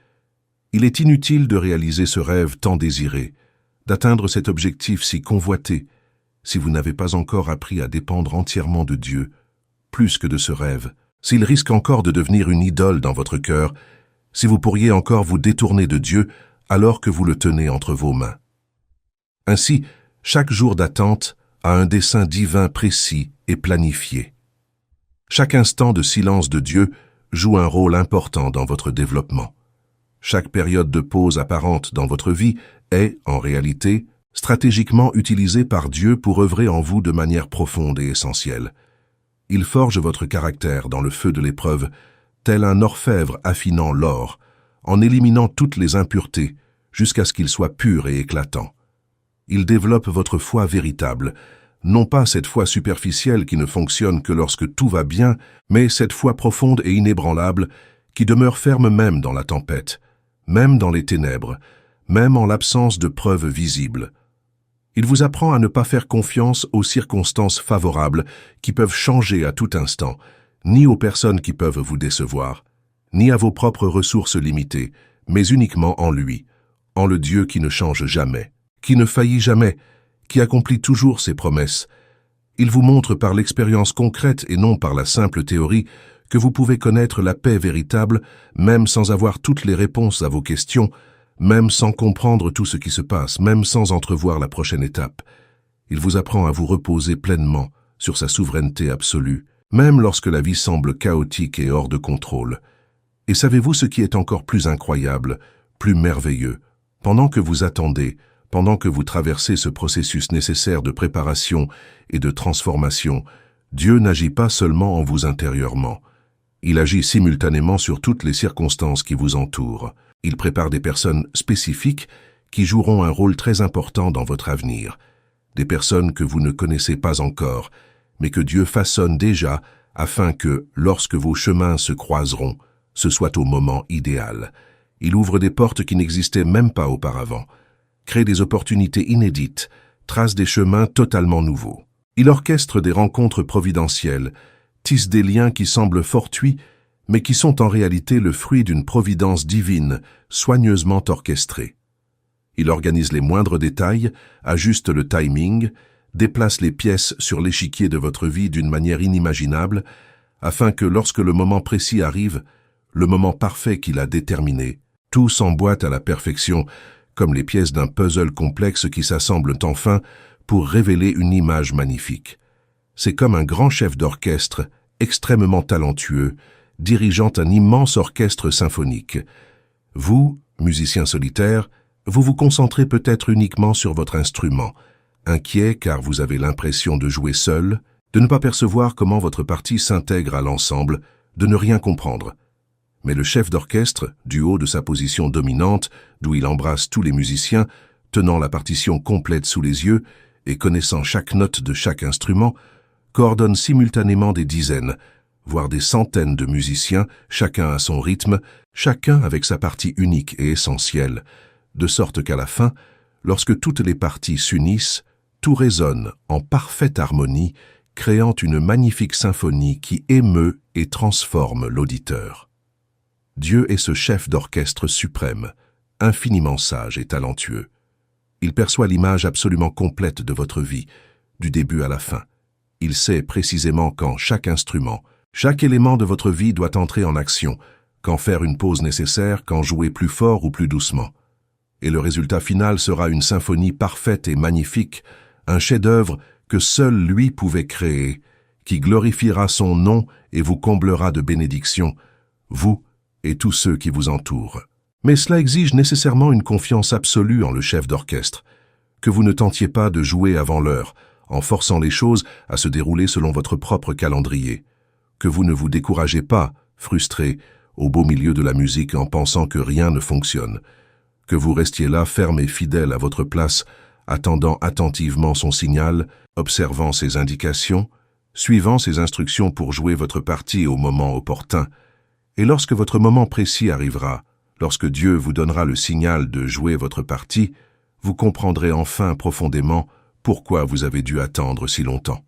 Il est inutile de réaliser ce rêve tant désiré, d'atteindre cet objectif si convoité, si vous n'avez pas encore appris à dépendre entièrement de Dieu, plus que de ce rêve, s'il risque encore de devenir une idole dans votre cœur, si vous pourriez encore vous détourner de Dieu alors que vous le tenez entre vos mains. Ainsi, chaque jour d'attente a un dessein divin précis et planifié. Chaque instant de silence de Dieu joue un rôle important dans votre développement. Chaque période de pause apparente dans votre vie est, en réalité, stratégiquement utilisée par Dieu pour œuvrer en vous de manière profonde et essentielle. Il forge votre caractère dans le feu de l'épreuve, tel un orfèvre affinant l'or, en éliminant toutes les impuretés, jusqu'à ce qu'il soit pur et éclatant. Il développe votre foi véritable, non pas cette foi superficielle qui ne fonctionne que lorsque tout va bien, mais cette foi profonde et inébranlable qui demeure ferme même dans la tempête, même dans les ténèbres, même en l'absence de preuves visibles. Il vous apprend à ne pas faire confiance aux circonstances favorables qui peuvent changer à tout instant, ni aux personnes qui peuvent vous décevoir, ni à vos propres ressources limitées, mais uniquement en lui, en le Dieu qui ne change jamais, qui ne faillit jamais, qui accomplit toujours ses promesses. Il vous montre par l'expérience concrète et non par la simple théorie que vous pouvez connaître la paix véritable, même sans avoir toutes les réponses à vos questions, même sans comprendre tout ce qui se passe, même sans entrevoir la prochaine étape. Il vous apprend à vous reposer pleinement sur sa souveraineté absolue, même lorsque la vie semble chaotique et hors de contrôle. Et savez-vous ce qui est encore plus incroyable, plus merveilleux? Pendant que vous attendez, pendant que vous traversez ce processus nécessaire de préparation et de transformation, Dieu n'agit pas seulement en vous intérieurement. Il agit simultanément sur toutes les circonstances qui vous entourent. Il prépare des personnes spécifiques qui joueront un rôle très important dans votre avenir. Des personnes que vous ne connaissez pas encore, mais que Dieu façonne déjà afin que, lorsque vos chemins se croiseront, ce soit au moment idéal. Il ouvre des portes qui n'existaient même pas auparavant, crée des opportunités inédites, trace des chemins totalement nouveaux. Il orchestre des rencontres providentielles, tisse des liens qui semblent fortuits, mais qui sont en réalité le fruit d'une providence divine, soigneusement orchestrée. Il organise les moindres détails, ajuste le timing, déplace les pièces sur l'échiquier de votre vie d'une manière inimaginable, afin que lorsque le moment précis arrive, le moment parfait qu'il a déterminé, tout s'emboîte à la perfection, comme les pièces d'un puzzle complexe qui s'assemblent enfin pour révéler une image magnifique. C'est comme un grand chef d'orchestre, extrêmement talentueux, dirigeant un immense orchestre symphonique. Vous, musicien solitaire, vous vous concentrez peut-être uniquement sur votre instrument, inquiet car vous avez l'impression de jouer seul, de ne pas percevoir comment votre partie s'intègre à l'ensemble, de ne rien comprendre. Mais le chef d'orchestre, du haut de sa position dominante, d'où il embrasse tous les musiciens, tenant la partition complète sous les yeux et connaissant chaque note de chaque instrument, coordonne simultanément des dizaines, voire des centaines de musiciens, chacun à son rythme, chacun avec sa partie unique et essentielle, de sorte qu'à la fin, lorsque toutes les parties s'unissent, tout résonne en parfaite harmonie, créant une magnifique symphonie qui émeut et transforme l'auditeur. Dieu est ce chef d'orchestre suprême, infiniment sage et talentueux. Il perçoit l'image absolument complète de votre vie, du début à la fin. Il sait précisément quand chaque instrument, chaque élément de votre vie doit entrer en action, quand faire une pause nécessaire, quand jouer plus fort ou plus doucement. Et le résultat final sera une symphonie parfaite et magnifique, un chef-d'œuvre que seul lui pouvait créer, qui glorifiera son nom et vous comblera de bénédictions, vous et tous ceux qui vous entourent. Mais cela exige nécessairement une confiance absolue en le chef d'orchestre, que vous ne tentiez pas de jouer avant l'heure, en forçant les choses à se dérouler selon votre propre calendrier, que vous ne vous découragez pas, frustré, au beau milieu de la musique en pensant que rien ne fonctionne, que vous restiez là ferme et fidèle à votre place, attendant attentivement son signal, observant ses indications, suivant ses instructions pour jouer votre partie au moment opportun, et lorsque votre moment précis arrivera, lorsque Dieu vous donnera le signal de jouer votre partie, vous comprendrez enfin profondément pourquoi vous avez dû attendre si longtemps.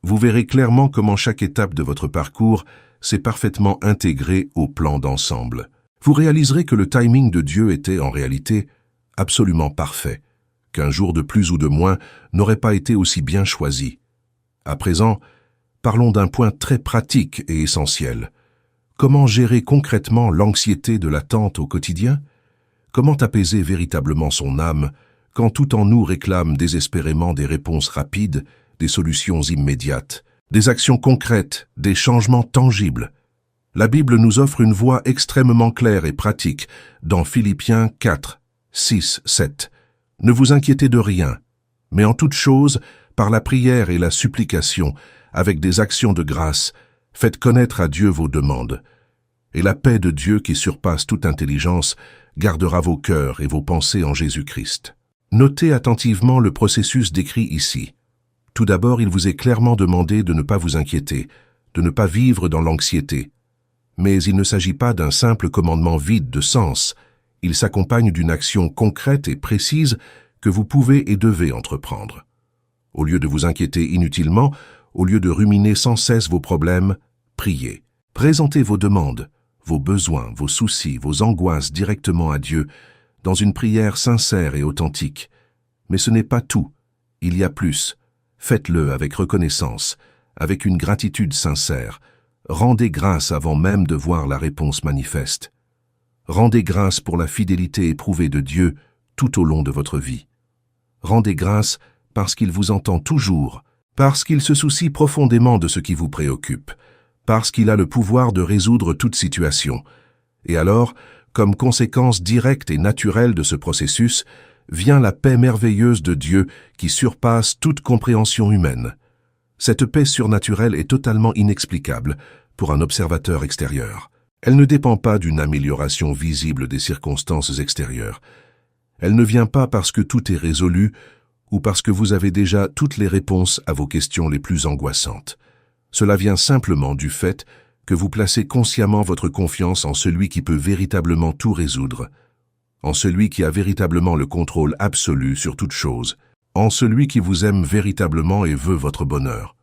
Vous verrez clairement comment chaque étape de votre parcours s'est parfaitement intégrée au plan d'ensemble. Vous réaliserez que le timing de Dieu était en réalité absolument parfait, qu'un jour de plus ou de moins n'aurait pas été aussi bien choisi. À présent, parlons d'un point très pratique et essentiel. Comment gérer concrètement l'anxiété de l'attente au quotidien? Comment apaiser véritablement son âme quand tout en nous réclame désespérément des réponses rapides, des solutions immédiates, des actions concrètes, des changements tangibles? La Bible nous offre une voie extrêmement claire et pratique dans Philippiens 4, 6, 7. Ne vous inquiétez de rien, mais en toute chose, par la prière et la supplication, avec des actions de grâce, faites connaître à Dieu vos demandes. Et la paix de Dieu qui surpasse toute intelligence gardera vos cœurs et vos pensées en Jésus-Christ. Notez attentivement le processus décrit ici. Tout d'abord, il vous est clairement demandé de ne pas vous inquiéter, de ne pas vivre dans l'anxiété. Mais il ne s'agit pas d'un simple commandement vide de sens. Il s'accompagne d'une action concrète et précise que vous pouvez et devez entreprendre. Au lieu de vous inquiéter inutilement, au lieu de ruminer sans cesse vos problèmes, priez. Présentez vos demandes, vos besoins, vos soucis, vos angoisses directement à Dieu, dans une prière sincère et authentique. Mais ce n'est pas tout, il y a plus. Faites-le avec reconnaissance, avec une gratitude sincère. Rendez grâce avant même de voir la réponse manifeste. Rendez grâce pour la fidélité éprouvée de Dieu tout au long de votre vie. Rendez grâce parce qu'il vous entend toujours, Parce qu'il se soucie profondément de ce qui vous préoccupe, parce qu'il a le pouvoir de résoudre toute situation. Et alors, comme conséquence directe et naturelle de ce processus, vient la paix merveilleuse de Dieu qui surpasse toute compréhension humaine. Cette paix surnaturelle est totalement inexplicable pour un observateur extérieur. Elle ne dépend pas d'une amélioration visible des circonstances extérieures. Elle ne vient pas parce que tout est résolu ou parce que vous avez déjà toutes les réponses à vos questions les plus angoissantes. Cela vient simplement du fait que vous placez consciemment votre confiance en celui qui peut véritablement tout résoudre, en celui qui a véritablement le contrôle absolu sur toute chose, en celui qui vous aime véritablement et veut votre bonheur.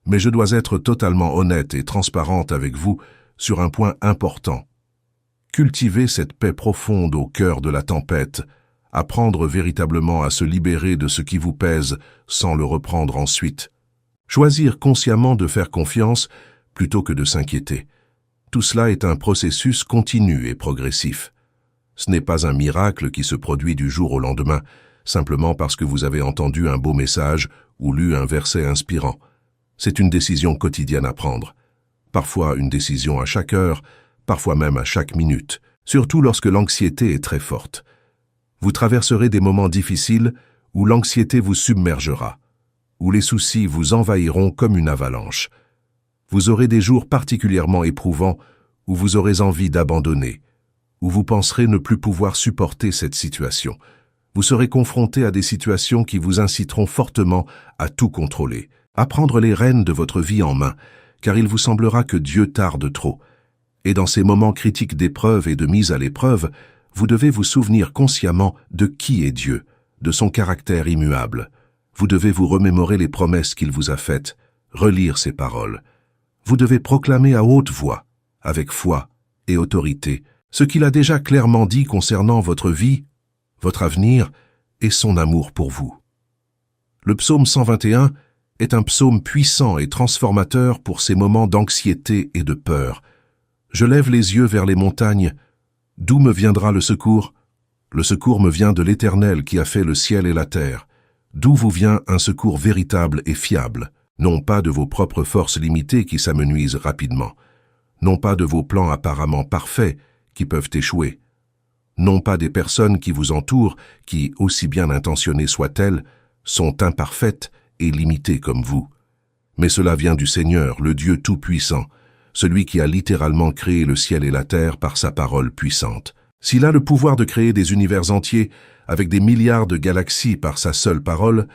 Mais je dois être totalement honnête et transparente avec vous sur un point important. Cultivez cette paix profonde au cœur de la tempête, apprendre véritablement à se libérer de ce qui vous pèse sans le reprendre ensuite. Choisir consciemment de faire confiance plutôt que de s'inquiéter. Tout cela est un processus continu et progressif. Ce n'est pas un miracle qui se produit du jour au lendemain, simplement parce que vous avez entendu un beau message ou lu un verset inspirant. C'est une décision quotidienne à prendre. Parfois une décision à chaque heure, parfois même à chaque minute, surtout lorsque l'anxiété est très forte. Vous traverserez des moments difficiles où l'anxiété vous submergera, où les soucis vous envahiront comme une avalanche. Vous aurez des jours particulièrement éprouvants où vous aurez envie d'abandonner, où vous penserez ne plus pouvoir supporter cette situation. Vous serez confronté à des situations qui vous inciteront fortement à tout contrôler, à prendre les rênes de votre vie en main, car il vous semblera que Dieu tarde trop. Et dans ces moments critiques d'épreuve et de mise à l'épreuve, vous devez vous souvenir consciemment de qui est Dieu, de son caractère immuable. Vous devez vous remémorer les promesses qu'il vous a faites, relire ses paroles. Vous devez proclamer à haute voix, avec foi et autorité, ce qu'il a déjà clairement dit concernant votre vie, votre avenir et son amour pour vous. Le psaume 121 est un psaume puissant et transformateur pour ces moments d'anxiété et de peur. Je lève les yeux vers les montagnes. D'où me viendra le secours? Le secours me vient de l'Éternel qui a fait le ciel et la terre. D'où vous vient un secours véritable et fiable, non pas de vos propres forces limitées qui s'amenuisent rapidement, non pas de vos plans apparemment parfaits qui peuvent échouer, non pas des personnes qui vous entourent qui, aussi bien intentionnées soient-elles, sont imparfaites et limitées comme vous. Mais cela vient du Seigneur, le Dieu Tout-Puissant, celui qui a littéralement créé le ciel et la terre par sa parole puissante. S'il a le pouvoir de créer des univers entiers avec des milliards de galaxies par sa seule parole,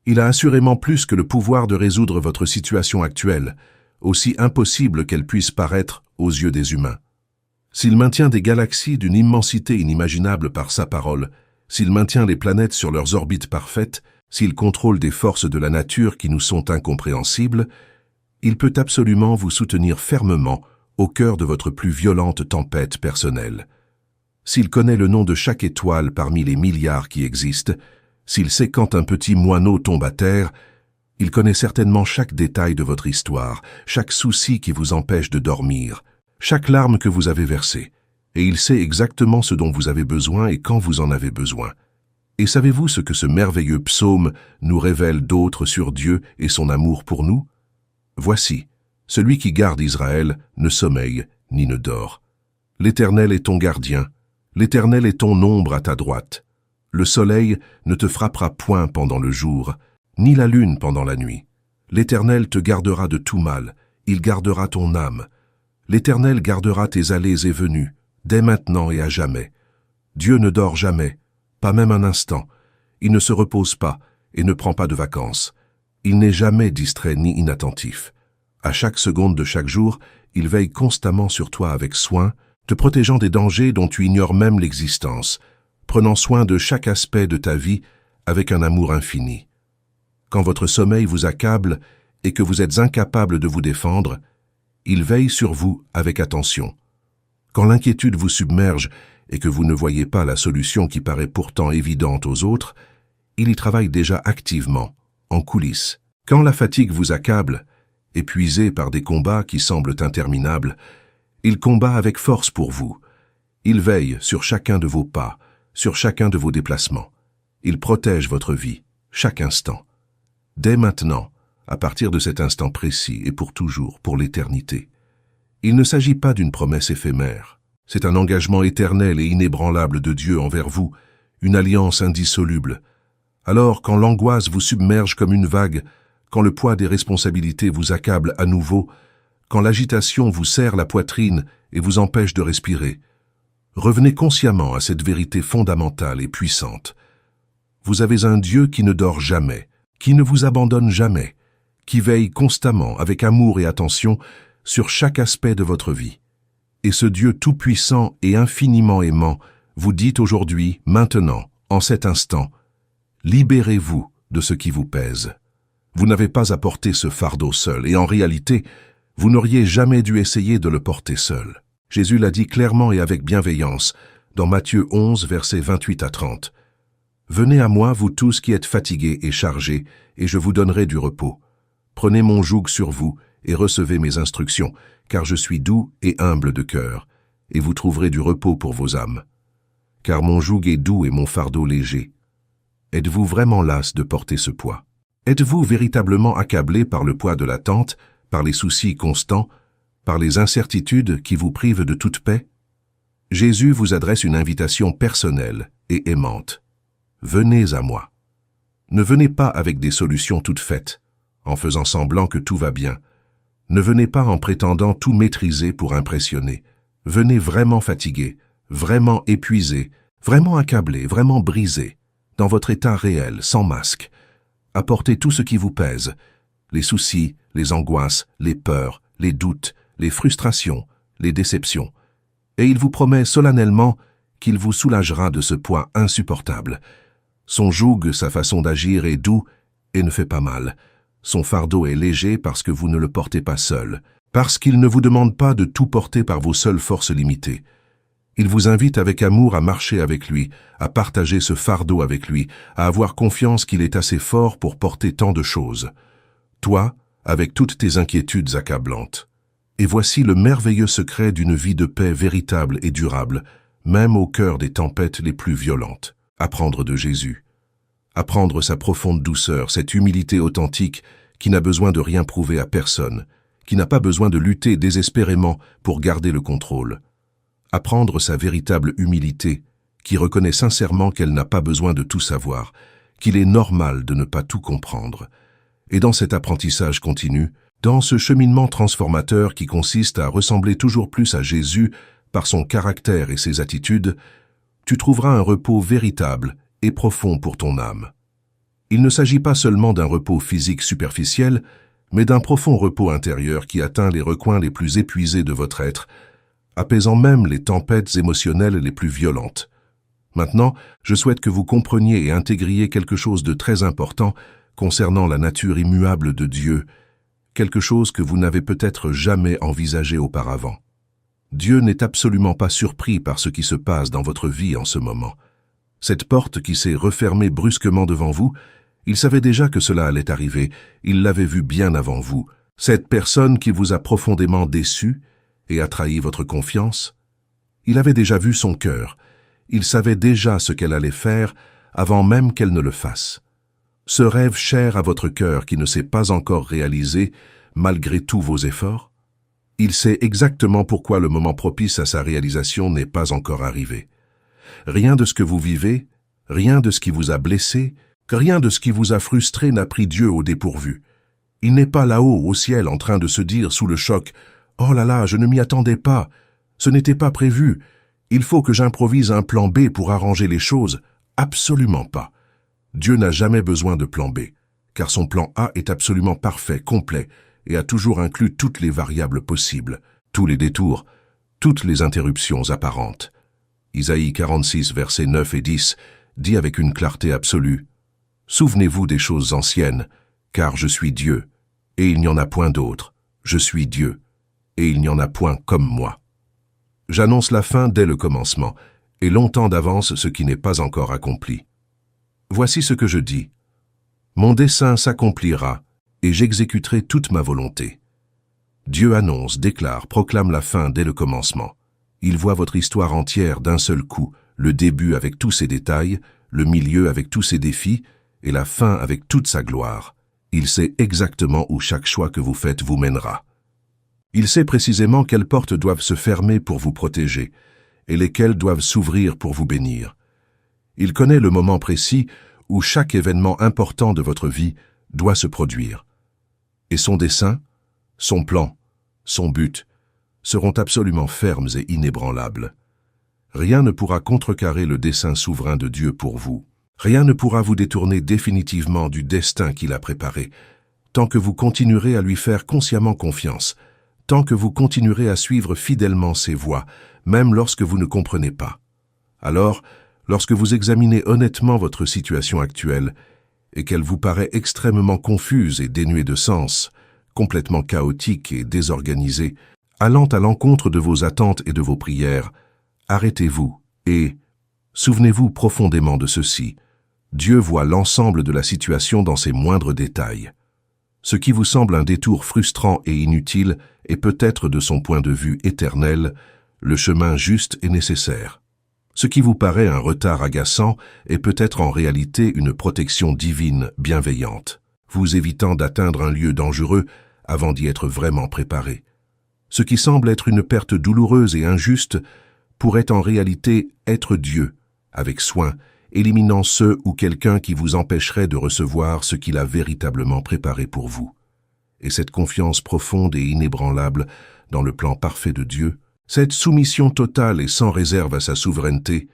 il a assurément plus que le pouvoir de résoudre votre situation actuelle, aussi impossible qu'elle puisse paraître aux yeux des humains. S'il maintient des galaxies d'une immensité inimaginable par sa parole, s'il maintient les planètes sur leurs orbites parfaites, s'il contrôle des forces de la nature qui nous sont incompréhensibles, il peut absolument vous soutenir fermement au cœur de votre plus violente tempête personnelle. S'il connaît le nom de chaque étoile parmi les milliards qui existent, s'il sait quand un petit moineau tombe à terre, il connaît certainement chaque détail de votre histoire, chaque souci qui vous empêche de dormir, chaque larme que vous avez versée, et il sait exactement ce dont vous avez besoin et quand vous en avez besoin. Et savez-vous ce que ce merveilleux psaume nous révèle d'autre sur Dieu et son amour pour nous? Voici, celui qui garde Israël ne sommeille ni ne dort. L'Éternel est ton gardien, l'Éternel est ton ombre à ta droite. Le soleil ne te frappera point pendant le jour, ni la lune pendant la nuit. L'Éternel te gardera de tout mal, il gardera ton âme. L'Éternel gardera tes allées et venues, dès maintenant et à jamais. Dieu ne dort jamais, pas même un instant. Il ne se repose pas et ne prend pas de vacances. Il n'est jamais distrait ni inattentif. À chaque seconde de chaque jour, il veille constamment sur toi avec soin, te protégeant des dangers dont tu ignores même l'existence, prenant soin de chaque aspect de ta vie avec un amour infini. Quand votre sommeil vous accable et que vous êtes incapable de vous défendre, il veille sur vous avec attention. Quand l'inquiétude vous submerge et que vous ne voyez pas la solution qui paraît pourtant évidente aux autres, il y travaille déjà activement, en coulisses. Quand la fatigue vous accable, épuisé par des combats qui semblent interminables, il combat avec force pour vous. Il veille sur chacun de vos pas, sur chacun de vos déplacements. Il protège votre vie, chaque instant. Dès maintenant, à partir de cet instant précis et pour toujours, pour l'éternité. Il ne s'agit pas d'une promesse éphémère. C'est un engagement éternel et inébranlable de Dieu envers vous, une alliance indissoluble. Alors, quand l'angoisse vous submerge comme une vague, quand le poids des responsabilités vous accable à nouveau, quand l'agitation vous serre la poitrine et vous empêche de respirer, revenez consciemment à cette vérité fondamentale et puissante. Vous avez un Dieu qui ne dort jamais, qui ne vous abandonne jamais, qui veille constamment avec amour et attention sur chaque aspect de votre vie. Et ce Dieu tout-puissant et infiniment aimant vous dit aujourd'hui, maintenant, en cet instant, libérez-vous de ce qui vous pèse. Vous n'avez pas à porter ce fardeau seul, et en réalité, vous n'auriez jamais dû essayer de le porter seul. Jésus l'a dit clairement et avec bienveillance, dans Matthieu 11, versets 28 à 30. « Venez à moi, vous tous qui êtes fatigués et chargés, et je vous donnerai du repos. Prenez mon joug sur vous, et recevez mes instructions, car je suis doux et humble de cœur, et vous trouverez du repos pour vos âmes. Car mon joug est doux et mon fardeau léger. Êtes-vous vraiment las de porter ce poids? Êtes-vous véritablement accablé par le poids de l'attente, par les soucis constants, par les incertitudes qui vous privent de toute paix? Jésus vous adresse une invitation personnelle et aimante. Venez à moi. Ne venez pas avec des solutions toutes faites, en faisant semblant que tout va bien. Ne venez pas en prétendant tout maîtriser pour impressionner. Venez vraiment fatigué, vraiment épuisé, vraiment accablé, vraiment brisé, dans votre état réel, sans masque. Apportez tout ce qui vous pèse, les soucis, les angoisses, les peurs, les doutes, les frustrations, les déceptions. Et il vous promet solennellement qu'il vous soulagera de ce poids insupportable. Son joug, sa façon d'agir est doux et ne fait pas mal. Son fardeau est léger parce que vous ne le portez pas seul, parce qu'il ne vous demande pas de tout porter par vos seules forces limitées. Il vous invite avec amour à marcher avec lui, à partager ce fardeau avec lui, à avoir confiance qu'il est assez fort pour porter tant de choses. Toi, avec toutes tes inquiétudes accablantes. Et voici le merveilleux secret d'une vie de paix véritable et durable, même au cœur des tempêtes les plus violentes. Apprendre de Jésus. Apprendre sa profonde douceur, cette humilité authentique qui n'a besoin de rien prouver à personne, qui n'a pas besoin de lutter désespérément pour garder le contrôle. Apprendre sa véritable humilité, qui reconnaît sincèrement qu'elle n'a pas besoin de tout savoir, qu'il est normal de ne pas tout comprendre. Et dans cet apprentissage continu, dans ce cheminement transformateur qui consiste à ressembler toujours plus à Jésus par son caractère et ses attitudes, tu trouveras un repos véritable et profond pour ton âme. Il ne s'agit pas seulement d'un repos physique superficiel, mais d'un profond repos intérieur qui atteint les recoins les plus épuisés de votre être, apaisant même les tempêtes émotionnelles les plus violentes. Maintenant, je souhaite que vous compreniez et intégriez quelque chose de très important concernant la nature immuable de Dieu, quelque chose que vous n'avez peut-être jamais envisagé auparavant. Dieu n'est absolument pas surpris par ce qui se passe dans votre vie en ce moment. Cette porte qui s'est refermée brusquement devant vous, il savait déjà que cela allait arriver, il l'avait vu bien avant vous. Cette personne qui vous a profondément déçu et a trahi votre confiance, il avait déjà vu son cœur, il savait déjà ce qu'elle allait faire avant même qu'elle ne le fasse. Ce rêve cher à votre cœur qui ne s'est pas encore réalisé malgré tous vos efforts, il sait exactement pourquoi le moment propice à sa réalisation n'est pas encore arrivé. Rien de ce que vous vivez, rien de ce qui vous a blessé, rien de ce qui vous a frustré n'a pris Dieu au dépourvu. Il n'est pas là-haut, au ciel, en train de se dire sous le choc « Oh là là, je ne m'y attendais pas, ce n'était pas prévu, il faut que j'improvise un plan B pour arranger les choses. » Absolument pas. Dieu n'a jamais besoin de plan B, car son plan A est absolument parfait, complet, et a toujours inclus toutes les variables possibles, tous les détours, toutes les interruptions apparentes. Isaïe 46, versets 9 et 10, dit avec une clarté absolue, « Souvenez-vous des choses anciennes, car je suis Dieu, et il n'y en a point d'autre. Je suis Dieu, et il n'y en a point comme moi. » J'annonce la fin dès le commencement, et longtemps d'avance ce qui n'est pas encore accompli. Voici ce que je dis. Mon dessein s'accomplira, et j'exécuterai toute ma volonté. Dieu annonce, déclare, proclame la fin dès le commencement. Il voit votre histoire entière d'un seul coup, le début avec tous ses détails, le milieu avec tous ses défis, et la fin avec toute sa gloire. Il sait exactement où chaque choix que vous faites vous mènera. Il sait précisément quelles portes doivent se fermer pour vous protéger et lesquelles doivent s'ouvrir pour vous bénir. Il connaît le moment précis où chaque événement important de votre vie doit se produire. Et son dessein, son plan, son but seront absolument fermes et inébranlables. Rien ne pourra contrecarrer le dessein souverain de Dieu pour vous. Rien ne pourra vous détourner définitivement du destin qu'il a préparé, tant que vous continuerez à lui faire consciemment confiance, tant que vous continuerez à suivre fidèlement ses voies, même lorsque vous ne comprenez pas. Alors, lorsque vous examinez honnêtement votre situation actuelle, et qu'elle vous paraît extrêmement confuse et dénuée de sens, complètement chaotique et désorganisée, allant à l'encontre de vos attentes et de vos prières, arrêtez-vous et souvenez-vous profondément de ceci. Dieu voit l'ensemble de la situation dans ses moindres détails. Ce qui vous semble un détour frustrant et inutile est peut-être de son point de vue éternel, le chemin juste et nécessaire. Ce qui vous paraît un retard agaçant est peut-être en réalité une protection divine bienveillante, vous évitant d'atteindre un lieu dangereux avant d'y être vraiment préparé. Ce qui semble être une perte douloureuse et injuste pourrait en réalité être Dieu, avec soin, éliminant ceux ou quelqu'un qui vous empêcherait de recevoir ce qu'il a véritablement préparé pour vous. Et cette confiance profonde et inébranlable dans le plan parfait de Dieu, cette soumission totale et sans réserve à sa souveraineté,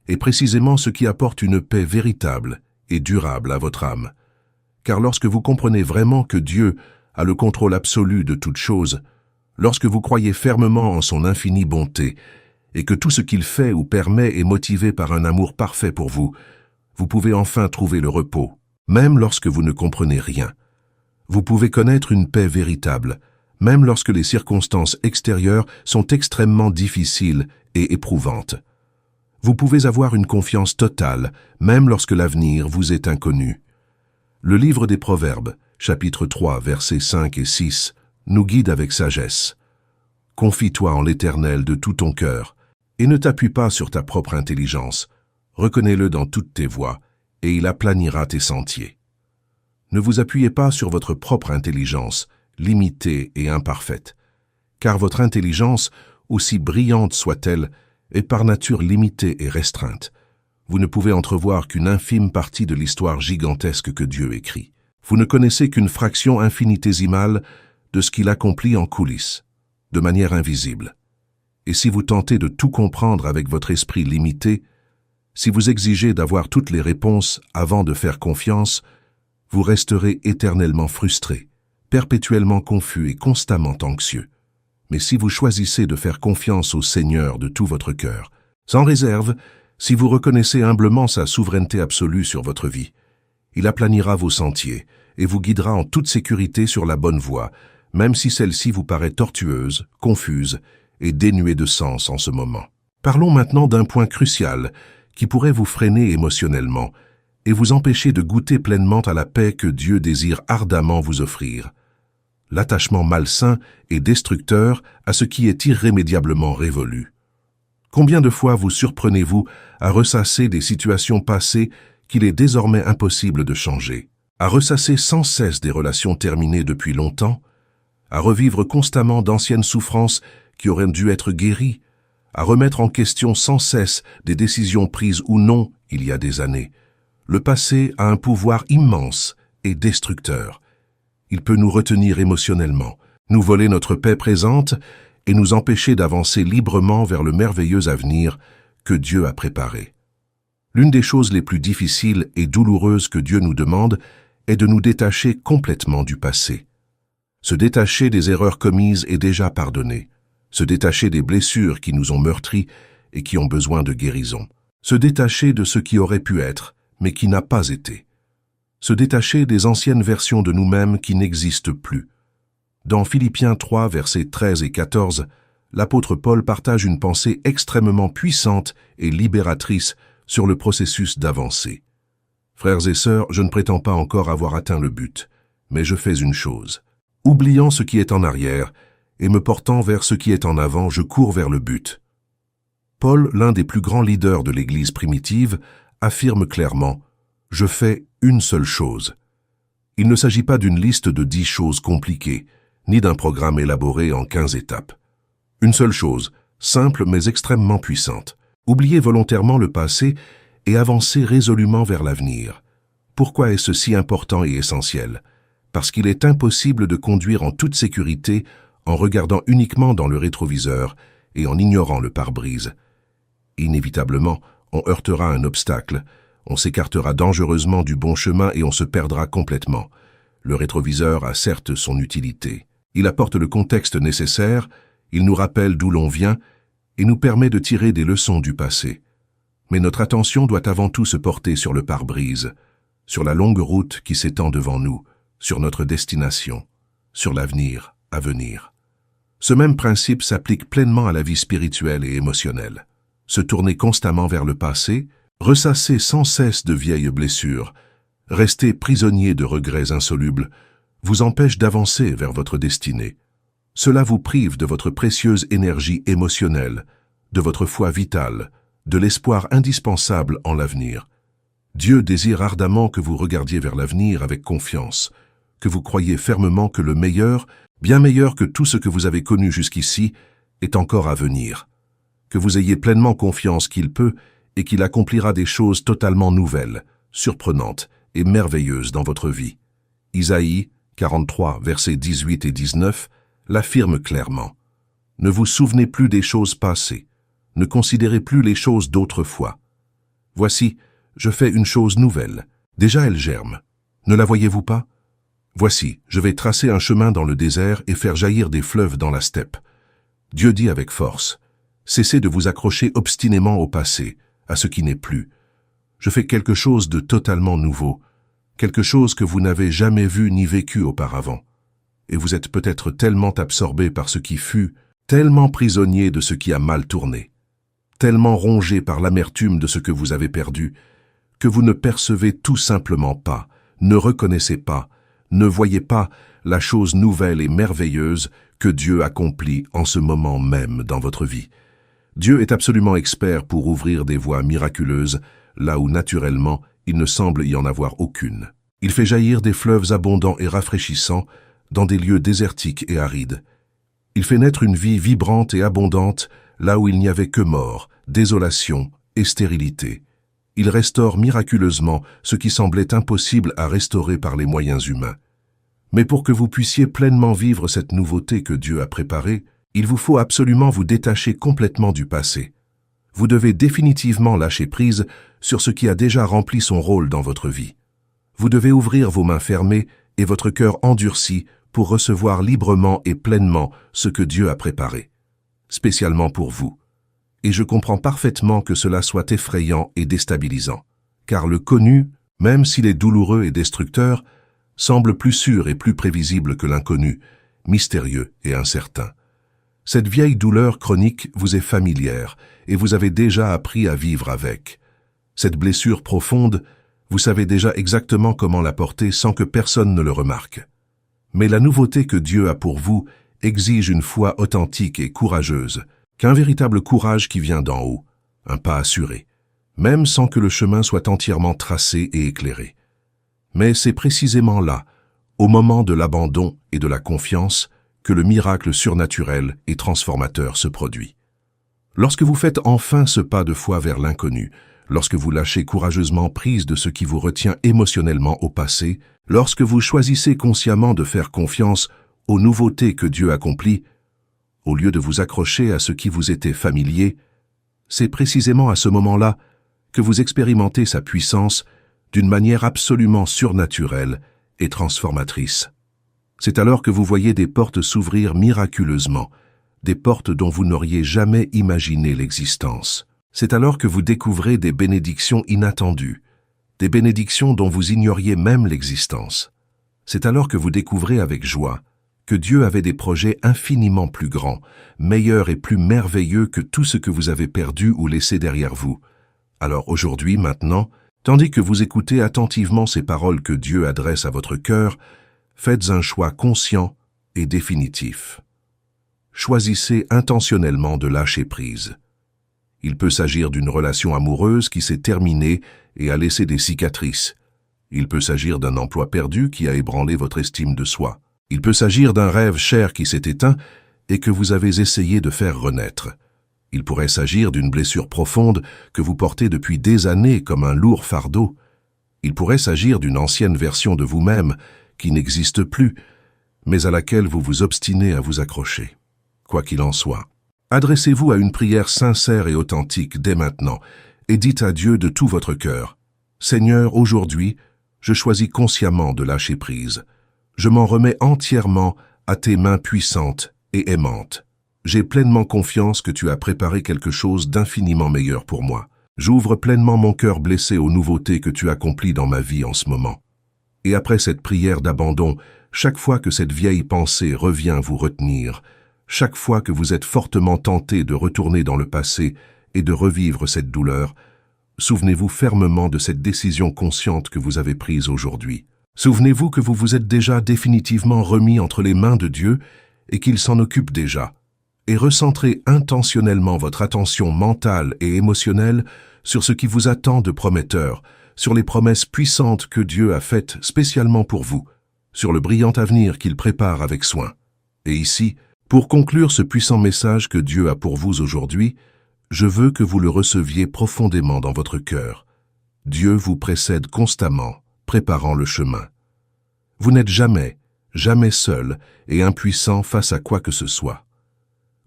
est précisément ce qui apporte une paix véritable et durable à votre âme. Car lorsque vous comprenez vraiment que Dieu a le contrôle absolu de toute chose, lorsque vous croyez fermement en son infinie bonté, et que tout ce qu'il fait ou permet est motivé par un amour parfait pour vous, vous pouvez enfin trouver le repos, même lorsque vous ne comprenez rien. Vous pouvez connaître une paix véritable, même lorsque les circonstances extérieures sont extrêmement difficiles et éprouvantes. Vous pouvez avoir une confiance totale, même lorsque l'avenir vous est inconnu. Le livre des Proverbes, chapitre 3, versets 5 et 6, nous guide avec sagesse. « Confie-toi en l'Éternel de tout ton cœur, et ne t'appuie pas sur ta propre intelligence. Reconnais-le dans toutes tes voies, et il aplanira tes sentiers. » Ne vous appuyez pas sur votre propre intelligence, limitée et imparfaite, car votre intelligence, aussi brillante soit-elle, est par nature limitée et restreinte. Vous ne pouvez entrevoir qu'une infime partie de l'histoire gigantesque que Dieu écrit. Vous ne connaissez qu'une fraction infinitésimale de ce qu'il accomplit en coulisses, de manière invisible. Et si vous tentez de tout comprendre avec votre esprit limité, si vous exigez d'avoir toutes les réponses avant de faire confiance, vous resterez éternellement frustré, perpétuellement confus et constamment anxieux. Mais si vous choisissez de faire confiance au Seigneur de tout votre cœur, sans réserve, si vous reconnaissez humblement sa souveraineté absolue sur votre vie, il aplanira vos sentiers et vous guidera en toute sécurité sur la bonne voie, même si celle-ci vous paraît tortueuse, confuse et dénuée de sens en ce moment. Parlons maintenant d'un point crucial qui pourrait vous freiner émotionnellement et vous empêcher de goûter pleinement à la paix que Dieu désire ardemment vous offrir. L'attachement malsain et destructeur à ce qui est irrémédiablement révolu. Combien de fois vous surprenez-vous à ressasser des situations passées qu'il est désormais impossible de changer, à ressasser sans cesse des relations terminées depuis longtemps, à revivre constamment d'anciennes souffrances qui auraient dû être guéries, à remettre en question sans cesse des décisions prises ou non il y a des années. Le passé a un pouvoir immense et destructeur. Il peut nous retenir émotionnellement, nous voler notre paix présente et nous empêcher d'avancer librement vers le merveilleux avenir que Dieu a préparé. L'une des choses les plus difficiles et douloureuses que Dieu nous demande est de nous détacher complètement du passé. Se détacher des erreurs commises est déjà pardonné. Se détacher des blessures qui nous ont meurtris et qui ont besoin de guérison. Se détacher de ce qui aurait pu être, mais qui n'a pas été. Se détacher des anciennes versions de nous-mêmes qui n'existent plus. Dans Philippiens 3, versets 13 et 14, l'apôtre Paul partage une pensée extrêmement puissante et libératrice sur le processus d'avancée. Frères et sœurs, je ne prétends pas encore avoir atteint le but, mais je fais une chose. Oubliant ce qui est en arrière et me portant vers ce qui est en avant, je cours vers le but. Paul, l'un des plus grands leaders de l'Église primitive, affirme clairement « Je fais une seule chose ». Il ne s'agit pas d'une liste de 10 choses compliquées, ni d'un programme élaboré en 15 étapes. Une seule chose, simple mais extrêmement puissante. Oubliez volontairement le passé et avancez résolument vers l'avenir. Pourquoi est-ce si important et essentiel? Parce qu'il est impossible de conduire en toute sécurité en regardant uniquement dans le rétroviseur et en ignorant le pare-brise. Inévitablement, on heurtera un obstacle, on s'écartera dangereusement du bon chemin et on se perdra complètement. Le rétroviseur a certes son utilité. Il apporte le contexte nécessaire, il nous rappelle d'où l'on vient et nous permet de tirer des leçons du passé. Mais notre attention doit avant tout se porter sur le pare-brise, sur la longue route qui s'étend devant nous, sur notre destination, sur l'avenir à venir. Ce même principe s'applique pleinement à la vie spirituelle et émotionnelle. Se tourner constamment vers le passé, ressasser sans cesse de vieilles blessures, rester prisonnier de regrets insolubles, vous empêche d'avancer vers votre destinée. Cela vous prive de votre précieuse énergie émotionnelle, de votre foi vitale, de l'espoir indispensable en l'avenir. Dieu désire ardemment que vous regardiez vers l'avenir avec confiance, que vous croyiez fermement que le meilleur, bien meilleur que tout ce que vous avez connu jusqu'ici, est encore à venir, que vous ayez pleinement confiance qu'il peut et qu'il accomplira des choses totalement nouvelles, surprenantes et merveilleuses dans votre vie. Isaïe 43, versets 18 et 19, l'affirme clairement. Ne vous souvenez plus des choses passées, ne considérez plus les choses d'autrefois. Voici, je fais une chose nouvelle. Déjà elle germe. Ne la voyez-vous pas? Voici, je vais tracer un chemin dans le désert et faire jaillir des fleuves dans la steppe. Dieu dit avec force, cessez de vous accrocher obstinément au passé, à ce qui n'est plus. Je fais quelque chose de totalement nouveau, quelque chose que vous n'avez jamais vu ni vécu auparavant. Et vous êtes peut-être tellement absorbé par ce qui fut, tellement prisonnier de ce qui a mal tourné, tellement rongé par l'amertume de ce que vous avez perdu, que vous ne percevez tout simplement pas, ne reconnaissez pas, ne voyez pas la chose nouvelle et merveilleuse que Dieu accomplit en ce moment même dans votre vie. Dieu est absolument expert pour ouvrir des voies miraculeuses, là où naturellement il ne semble y en avoir aucune. Il fait jaillir des fleuves abondants et rafraîchissants dans des lieux désertiques et arides. Il fait naître une vie vibrante et abondante là où il n'y avait que mort, désolation et stérilité. Il restaure miraculeusement ce qui semblait impossible à restaurer par les moyens humains. Mais pour que vous puissiez pleinement vivre cette nouveauté que Dieu a préparée, il vous faut absolument vous détacher complètement du passé. Vous devez définitivement lâcher prise sur ce qui a déjà rempli son rôle dans votre vie. Vous devez ouvrir vos mains fermées et votre cœur endurci pour recevoir librement et pleinement ce que Dieu a préparé, spécialement pour vous. Et je comprends parfaitement que cela soit effrayant et déstabilisant, car le connu, même s'il est douloureux et destructeur, semble plus sûr et plus prévisible que l'inconnu, mystérieux et incertain. Cette vieille douleur chronique vous est familière et vous avez déjà appris à vivre avec. Cette blessure profonde, vous savez déjà exactement comment la porter sans que personne ne le remarque. Mais la nouveauté que Dieu a pour vous exige une foi authentique et courageuse, qu'un véritable courage qui vient d'en haut, un pas assuré, même sans que le chemin soit entièrement tracé et éclairé. Mais c'est précisément là, au moment de l'abandon et de la confiance, que le miracle surnaturel et transformateur se produit. Lorsque vous faites enfin ce pas de foi vers l'inconnu, lorsque vous lâchez courageusement prise de ce qui vous retient émotionnellement au passé, lorsque vous choisissez consciemment de faire confiance aux nouveautés que Dieu accomplit, au lieu de vous accrocher à ce qui vous était familier, c'est précisément à ce moment-là que vous expérimentez sa puissance d'une manière absolument surnaturelle et transformatrice. C'est alors que vous voyez des portes s'ouvrir miraculeusement, des portes dont vous n'auriez jamais imaginé l'existence. C'est alors que vous découvrez des bénédictions inattendues, des bénédictions dont vous ignoriez même l'existence. C'est alors que vous découvrez avec joie que Dieu avait des projets infiniment plus grands, meilleurs et plus merveilleux que tout ce que vous avez perdu ou laissé derrière vous. Alors aujourd'hui, maintenant, tandis que vous écoutez attentivement ces paroles que Dieu adresse à votre cœur, faites un choix conscient et définitif. Choisissez intentionnellement de lâcher prise. Il peut s'agir d'une relation amoureuse qui s'est terminée et a laissé des cicatrices, Il peut s'agir d'un emploi perdu qui a ébranlé votre estime de soi. Il peut s'agir d'un rêve cher qui s'est éteint et que vous avez essayé de faire renaître. Il pourrait s'agir d'une blessure profonde que vous portez depuis des années comme un lourd fardeau. Il pourrait s'agir d'une ancienne version de vous-même qui n'existe plus, mais à laquelle vous vous obstinez à vous accrocher. Quoi qu'il en soit, adressez-vous à une prière sincère et authentique dès maintenant et dites à Dieu de tout votre cœur: « Seigneur, aujourd'hui, je choisis consciemment de lâcher prise. Je m'en remets entièrement à tes mains puissantes et aimantes. J'ai pleinement confiance que tu as préparé quelque chose d'infiniment meilleur pour moi. J'ouvre pleinement mon cœur blessé aux nouveautés que tu accomplis dans ma vie en ce moment. » Et après cette prière d'abandon, chaque fois que cette vieille pensée revient vous retenir, chaque fois que vous êtes fortement tenté de retourner dans le passé et de revivre cette douleur, souvenez-vous fermement de cette décision consciente que vous avez prise aujourd'hui. Souvenez-vous que vous vous êtes déjà définitivement remis entre les mains de Dieu et qu'il s'en occupe déjà. Et recentrez intentionnellement votre attention mentale et émotionnelle sur ce qui vous attend de prometteur, sur les promesses puissantes que Dieu a faites spécialement pour vous, sur le brillant avenir qu'il prépare avec soin. Et ici, pour conclure ce puissant message que Dieu a pour vous aujourd'hui, je veux que vous le receviez profondément dans votre cœur. Dieu vous précède constamment, préparant le chemin. Vous n'êtes jamais, jamais seul et impuissant face à quoi que ce soit.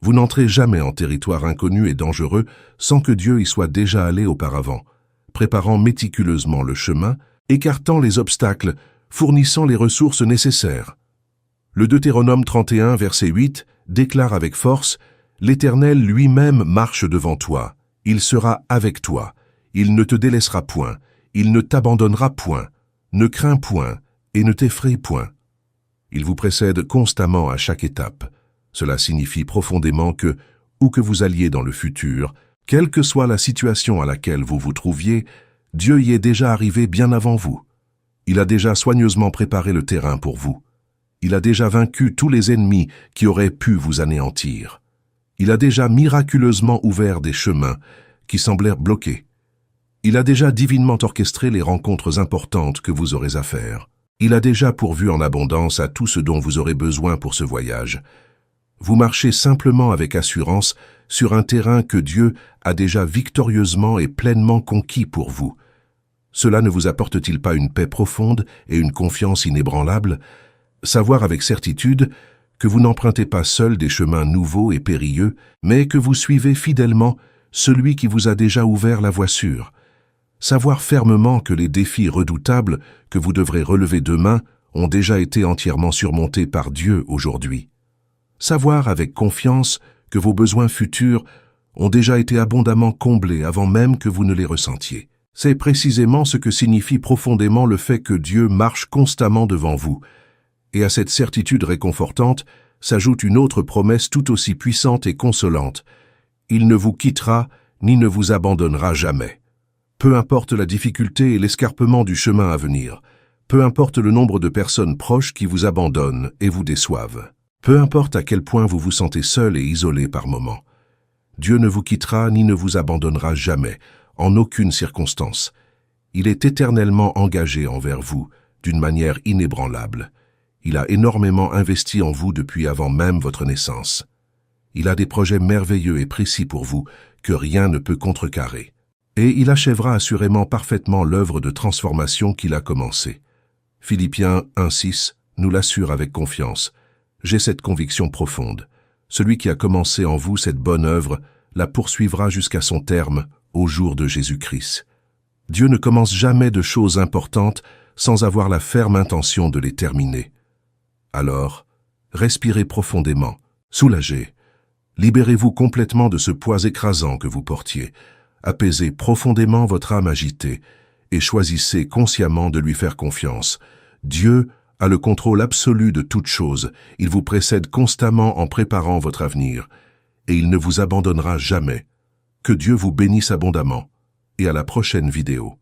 Vous n'entrez jamais en territoire inconnu et dangereux sans que Dieu y soit déjà allé auparavant, préparant méticuleusement le chemin, écartant les obstacles, fournissant les ressources nécessaires. Le Deutéronome 31, verset 8, déclare avec force: « L'Éternel lui-même marche devant toi, il sera avec toi, il ne te délaissera point, il ne t'abandonnera point, ne crains point et ne t'effraie point. » Il vous précède constamment à chaque étape. Cela signifie profondément que, où que vous alliez dans le futur, quelle que soit la situation à laquelle vous vous trouviez, Dieu y est déjà arrivé bien avant vous. Il a déjà soigneusement préparé le terrain pour vous. Il a déjà vaincu tous les ennemis qui auraient pu vous anéantir. Il a déjà miraculeusement ouvert des chemins qui semblèrent bloqués. Il a déjà divinement orchestré les rencontres importantes que vous aurez à faire. Il a déjà pourvu en abondance à tout ce dont vous aurez besoin pour ce voyage. Vous marchez simplement avec assurance sur un terrain que Dieu a déjà victorieusement et pleinement conquis pour vous. Cela ne vous apporte-t-il pas une paix profonde et une confiance inébranlable? Savoir avec certitude que vous n'empruntez pas seul des chemins nouveaux et périlleux, mais que vous suivez fidèlement celui qui vous a déjà ouvert la voie sûre. Savoir fermement que les défis redoutables que vous devrez relever demain ont déjà été entièrement surmontés par Dieu aujourd'hui. Savoir avec confiance que vos besoins futurs ont déjà été abondamment comblés avant même que vous ne les ressentiez. C'est précisément ce que signifie profondément le fait que Dieu marche constamment devant vous. Et à cette certitude réconfortante s'ajoute une autre promesse tout aussi puissante et consolante. Il ne vous quittera ni ne vous abandonnera jamais. Peu importe la difficulté et l'escarpement du chemin à venir, peu importe le nombre de personnes proches qui vous abandonnent et vous déçoivent, peu importe à quel point vous vous sentez seul et isolé par moments, Dieu ne vous quittera ni ne vous abandonnera jamais, en aucune circonstance. Il est éternellement engagé envers vous, d'une manière inébranlable. Il a énormément investi en vous depuis avant même votre naissance. Il a des projets merveilleux et précis pour vous que rien ne peut contrecarrer. Et il achèvera assurément parfaitement l'œuvre de transformation qu'il a commencée. Philippiens 1,6 nous l'assure avec confiance. J'ai cette conviction profonde. Celui qui a commencé en vous cette bonne œuvre la poursuivra jusqu'à son terme au jour de Jésus-Christ. Dieu ne commence jamais de choses importantes sans avoir la ferme intention de les terminer. Alors, respirez profondément, soulagez. Libérez-vous complètement de ce poids écrasant que vous portiez. Apaisez profondément votre âme agitée et choisissez consciemment de lui faire confiance. Dieu a le contrôle absolu de toutes choses. Il vous précède constamment en préparant votre avenir et il ne vous abandonnera jamais. Que Dieu vous bénisse abondamment et à la prochaine vidéo.